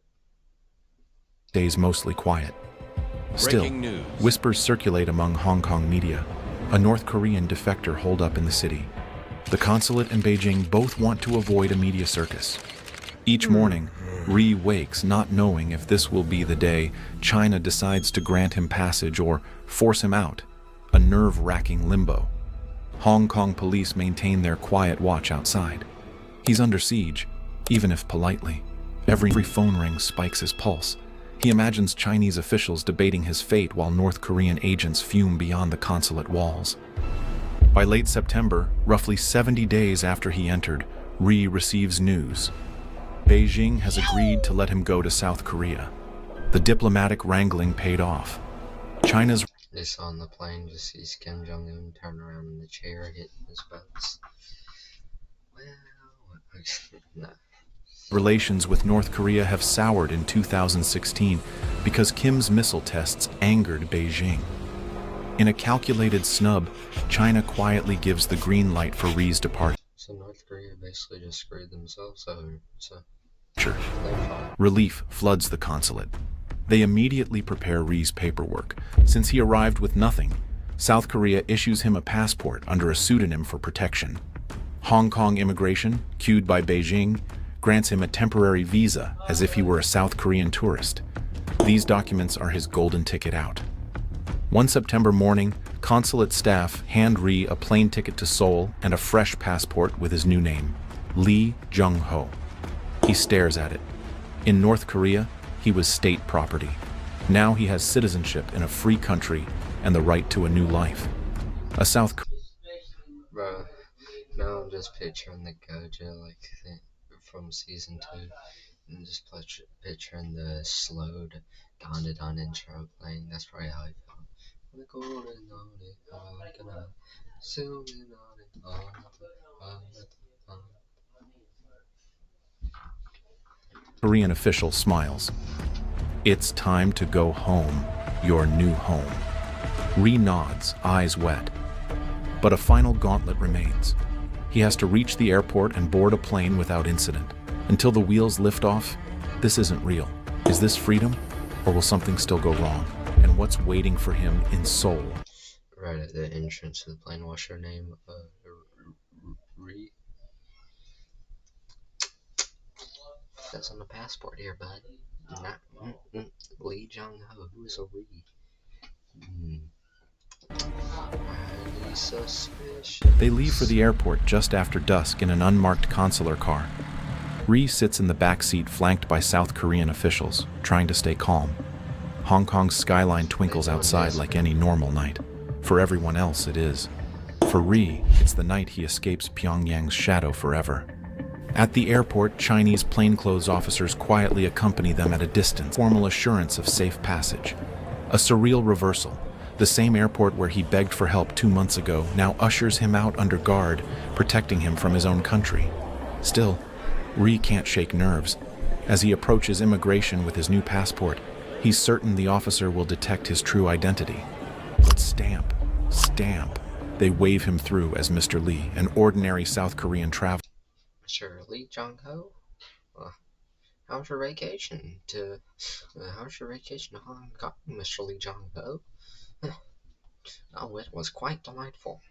stays mostly quiet. Still, Breaking news. whispers circulate among Hong Kong media. A North Korean defector holed up in the city. The consulate and Beijing both want to avoid a media circus. Each morning, Ri wakes not knowing if this will be the day China decides to grant him passage or force him out, a nerve-wracking limbo. Hong Kong police maintain their quiet watch outside. He's under siege, even if politely. Every phone ring spikes his pulse. He imagines Chinese officials debating his fate while North Korean agents fume beyond the consulate walls. By late September, roughly 70 days after he entered, Ri receives news. Beijing has agreed to let him go to South Korea. The diplomatic wrangling paid off. China's Just on the plane, just sees Kim Jong-un turn around in the chair, hitting his butts. Well, no. relations with North Korea have soured in 2016 because Kim's missile tests angered Beijing. In a calculated snub, China quietly gives the green light for Ri's departure. So North Korea basically just screwed themselves over. So Relief floods the consulate. They immediately prepare Ri's paperwork. Since he arrived with nothing, South Korea issues him a passport under a pseudonym for protection. Hong Kong immigration, cued by Beijing, grants him a temporary visa as if he were a South Korean tourist. These documents are his golden ticket out. One September morning, consulate staff hand Ri a plane ticket to Seoul and a fresh passport with his new name, Lee Jung-ho. He stares at it. In North Korea, he was state property. Now he has citizenship in a free country and the right to a new life. A South Bro, now I'm just picturing the Gojo from season 2, and just picturing the slowed Dandadan intro playing. That's probably how I felt. The golden on it, like an eye, zooming on it, on it. Korean official smiles. It's time to go home, your new home. Ri nods, eyes wet. But a final gauntlet remains. He has to reach the airport and board a plane without incident. Until the wheels lift off, this isn't real. Is this freedom, or will something still go wrong? And what's waiting for him in Seoul? Right at the entrance to the plane, what's her name? Ri? That's on the passport here, bud. Not Lee Jung-ho. Who is a Ri? Highly suspicious. They leave for the airport just after dusk in an unmarked consular car. Ri sits in the back seat flanked by South Korean officials, trying to stay calm. Hong Kong's skyline twinkles outside like any normal night. For everyone else, it is. For Ri, it's the night he escapes Pyongyang's shadow forever. At the airport, Chinese plainclothes officers quietly accompany them at a distance, formal assurance of safe passage. A surreal reversal. The same airport where he begged for help 2 months ago now ushers him out under guard, protecting him from his own country. Still, Ri can't shake nerves. As he approaches immigration with his new passport, he's certain the officer will detect his true identity. But stamp. They wave him through as Mr. Lee, an ordinary South Korean traveler. Sure, Lee Jung-ho? How's your vacation to Hong Kong, Mr. Lee Jung-ho? Oh, it was quite delightful.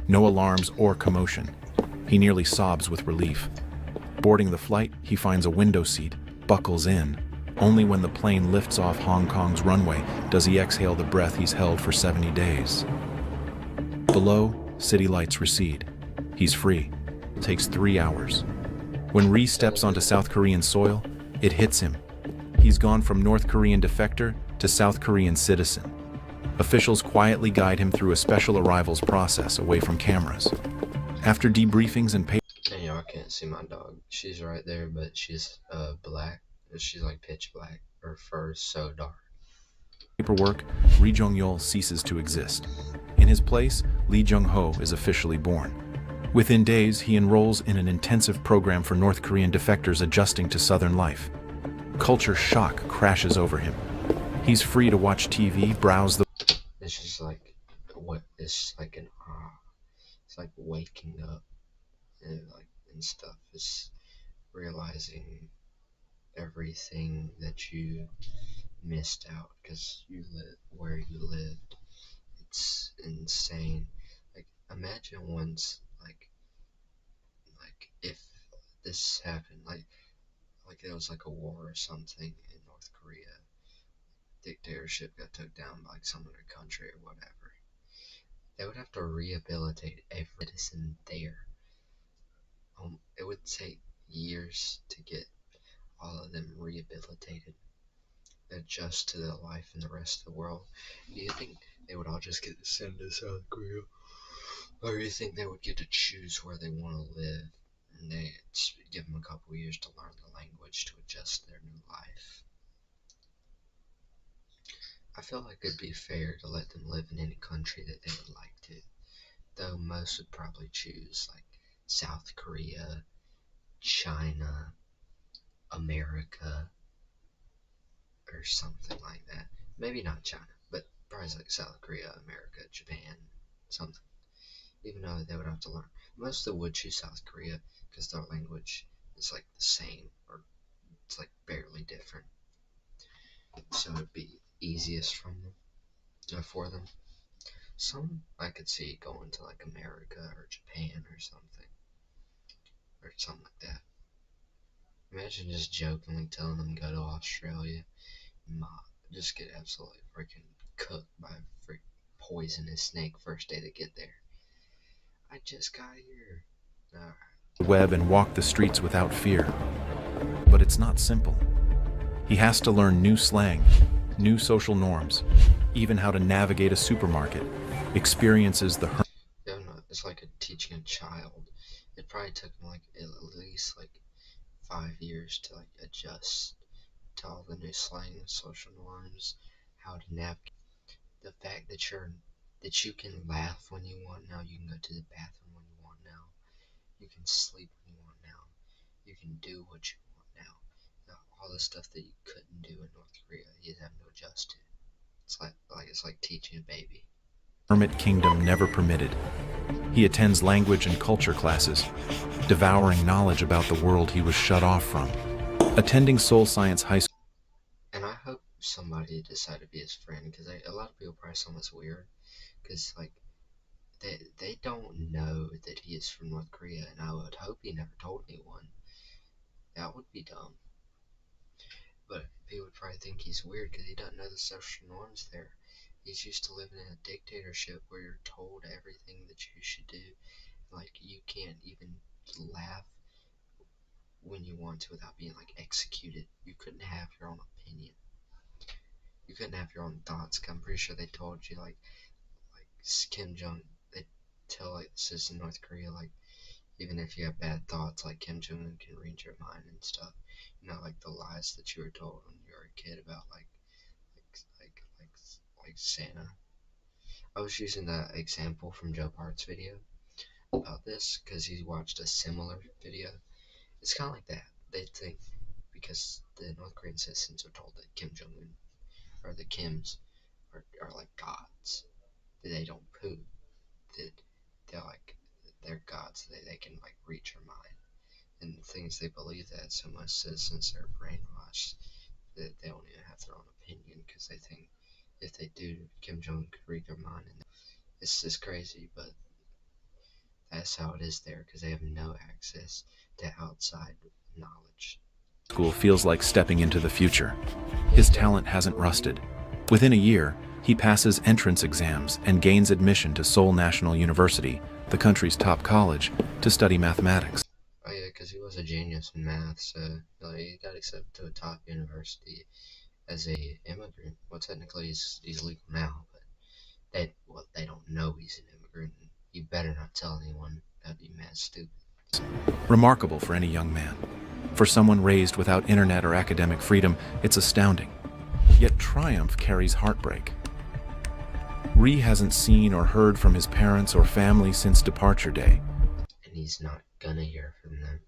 No alarms or commotion. He nearly sobs with relief. Boarding the flight, he finds a window seat, buckles in. Only when the plane lifts off Hong Kong's runway does he exhale the breath he's held for 70 days. Below, city lights recede. He's free. It takes 3 hours. When Ri steps onto South Korean soil, it hits him. He's gone from North Korean defector to South Korean citizen. Officials quietly guide him through a special arrivals process away from cameras. After debriefings and And y'all can't see my dog. She's right there, but she's black. She's like pitch black. Her fur is so dark. paperwork, Ri Jong-yeol ceases to exist. In his place, Lee Jung-ho is officially born. Within days, he enrolls in an intensive program for North Korean defectors adjusting to Southern life. Culture shock crashes over him. He's free to watch TV, browse the... It's just like what? It's like an it's like waking up and stuff. It's realizing everything that you missed out because you live where you lived. It's insane. Like imagine once like if this happened like there was like a war or something in North Korea, dictatorship got took down by like some other country or whatever. They would have to rehabilitate every citizen there. It would take years to get all of them rehabilitated, adjust to their life in the rest of the world. Do you think they would all just get sent to South Korea? Or do you think they would get to choose where they want to live and they give them a couple years to learn the language to adjust to their new life? I feel like it'd be fair to let them live in any country that they would like to, though most would probably choose like South Korea, China, America, or something like that. Maybe not China, but probably like South Korea, America, Japan, something. Even though they would have to learn. Most of them would choose South Korea because their language is like the same, or it's like barely different. So it'd be easiest from them, for them. Some I could see going to like America or Japan or something like that. Imagine just jokingly telling them go to Australia, just get absolutely freaking cooked by a freaking poisonous snake first day they get there. I just got here. Alright. web and walk the streets without fear. But it's not simple. He has to learn new slang, new social norms, even how to navigate a supermarket, experiences the Yeah, no, it's like teaching a child. It probably took him like at least like 5 years to like adjust to all the new slang and social norms, how to navigate. The fact that you can laugh when you want now, you can go to the bathroom when you want now, you can sleep when you want now, you can do what you want now. All the stuff that you couldn't do in North Korea, he's having to adjust to. It's like teaching a baby. hermit kingdom never permitted. He attends language and culture classes, devouring knowledge about the world he was shut off from. Attending Seoul Science High School. And I hope somebody decided to be his friend, because a lot of people probably find this weird, because like they don't know that he is from North Korea, and I would hope he never told anyone. That would be dumb. But people would probably think he's weird because he doesn't know the social norms there. He's used to living in a dictatorship where you're told everything that you should do. Like you can't even laugh when you want to without being like executed. You couldn't have your own opinion. You couldn't have your own thoughts. I'm pretty sure they told you like Kim Jong. They tell like the citizens in North Korea like even if you have bad thoughts, like Kim Jong Un can read your mind and stuff. You know, like the lies that you were told when you were a kid about like Santa. I was using that example from Joe Part's video about this because he watched a similar video. It's kind of like that. They think because the North Korean citizens are told that Kim Jong Un or the Kims are like gods, that they don't poop, that they're gods, they can like reach your mind, and the things they believe that, so most citizens are brainwashed that they don't even have their own opinion because they think if they do, Kim Jong could read their mind, and it's just crazy, but that's how it is there because they have no access to outside knowledge. School feels like stepping into the future. His talent hasn't rusted. Within a year, he passes entrance exams and gains admission to Seoul National University, the country's top college, to study mathematics. Oh yeah, because he was a genius in math, so he got accepted to a top university as a immigrant. Well, technically he's legal now, but they don't know he's an immigrant. You better not tell anyone That'd be mad stupid. Remarkable for any young man. For someone raised without internet or academic freedom, it's astounding. Yet triumph carries heartbreak. Ree hasn't seen or heard from his parents or family since departure day. And he's not gonna hear from them.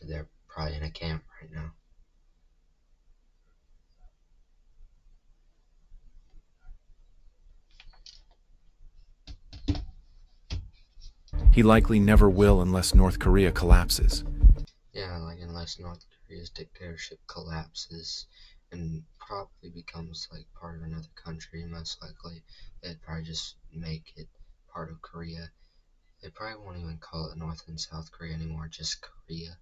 They're probably in a camp right now. He likely never will unless North Korea collapses. Yeah, like unless North Korea's dictatorship collapses and probably becomes like part of another country, most likely they'd probably just make it part of Korea. They probably won't even call it North and South Korea anymore, just Korea.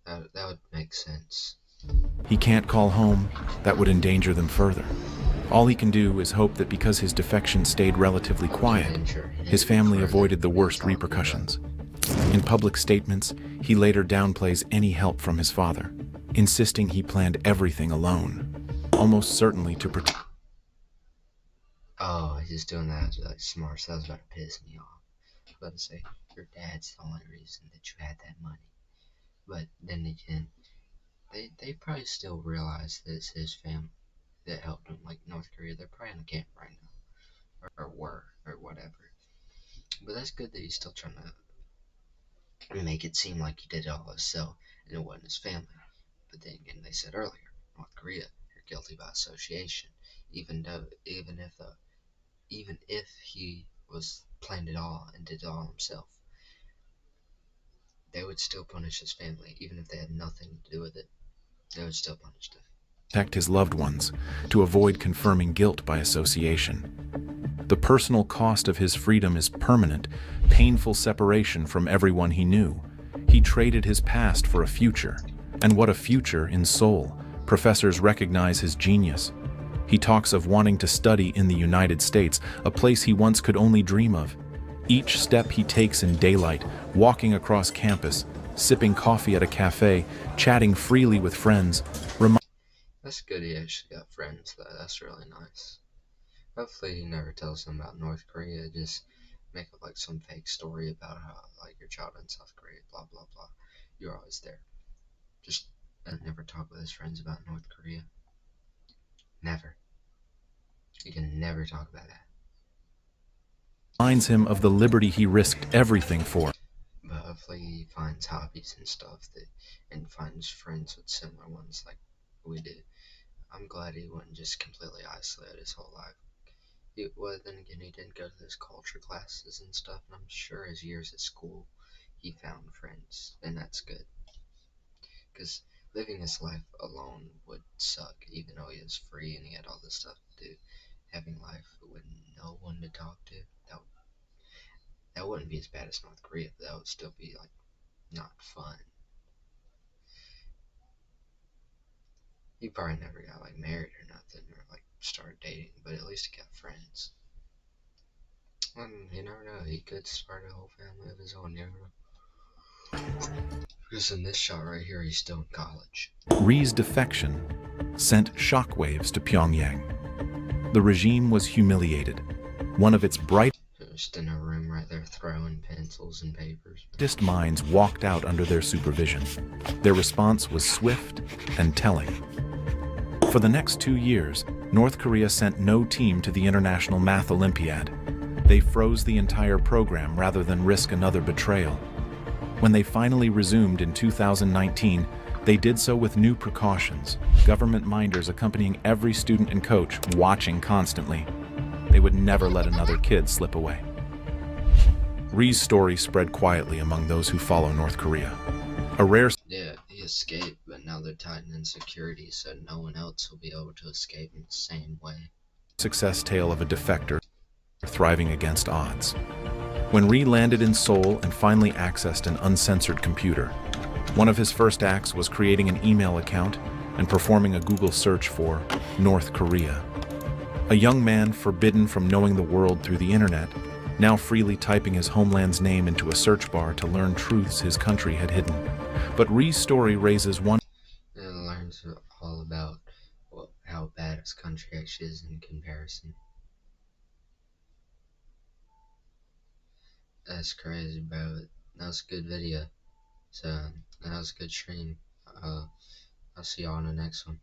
That would make sense. He can't call home. That would endanger them further. All he can do is hope that because his defection stayed relatively quiet, his family avoided the worst repercussions. In public statements, he later downplays any help from his father, insisting he planned everything alone, almost certainly to protect. Oh, he's doing that like smart. So that was about to piss me off. I was about to say, your dad's the only reason that you had that money. But then again, they probably still realize that it's his family that helped him. Like North Korea, they're probably in a camp right now, or were, or whatever. But that's good that he's still trying to make it seem like he did it all himself and it wasn't his family. But then again, they said earlier, North Korea, you're guilty by association. Even if he was planned it all and did it all himself, they would still punish his family, even if they had nothing to do with it. They would still punish them. Protect his loved ones, to avoid confirming guilt by association. The personal cost of his freedom is permanent, painful separation from everyone he knew. He traded his past for a future. And what a future in Seoul. Professors recognize his genius. He talks of wanting to study in the United States, a place he once could only dream of. Each step he takes in daylight, walking across campus, sipping coffee at a cafe, chatting freely with friends, That's good he actually got friends, though. That's really nice. Hopefully he never tells them about North Korea. Just make up like some fake story about how like your child in South Korea, blah blah blah. You're always there. Just never talk with his friends about North Korea. Never. You can never talk about that. reminds him of the liberty he risked everything for. But hopefully he finds hobbies and stuff and finds friends with similar ones like we did. I'm glad he wasn't just completely isolated his whole life. Well, then again, he didn't go to those culture classes and stuff, and I'm sure his years at school, he found friends, and that's good. Because living his life alone would suck, even though he was free and he had all this stuff to do. Having life with no one to talk to, that wouldn't be as bad as North Korea, but that would still be, like, not fun. He probably never got, like, married or nothing, or, like, started dating, but at least he got friends. Well, you never know, he could start a whole family of his own, you never know. Because in this shot right here, he's still in college. Ree's defection sent shockwaves to Pyongyang. The regime was humiliated. One of its brightest Just in a room right there throwing pencils and papers. minds walked out under their supervision. Their response was swift and telling. For the next 2 years, North Korea sent no team to the International Math Olympiad. They froze the entire program rather than risk another betrayal. When they finally resumed in 2019, they did so with new precautions, government minders accompanying every student and coach, watching constantly. They would never let another kid slip away. Ree's story spread quietly among those who follow North Korea. A rare Yeah, he escaped, but now they're tightening security so no one else will be able to escape in the same way. success tale of a defector thriving against odds. When Ree landed in Seoul and finally accessed an uncensored computer, one of his first acts was creating an email account and performing a Google search for North Korea. A young man forbidden from knowing the world through the internet, now freely typing his homeland's name into a search bar to learn truths his country had hidden. But Ree's story raises one. It learns all about how bad his country actually is in comparison. That's crazy, bro. That was a good video. So that was a good stream. I'll see y'all on the next one.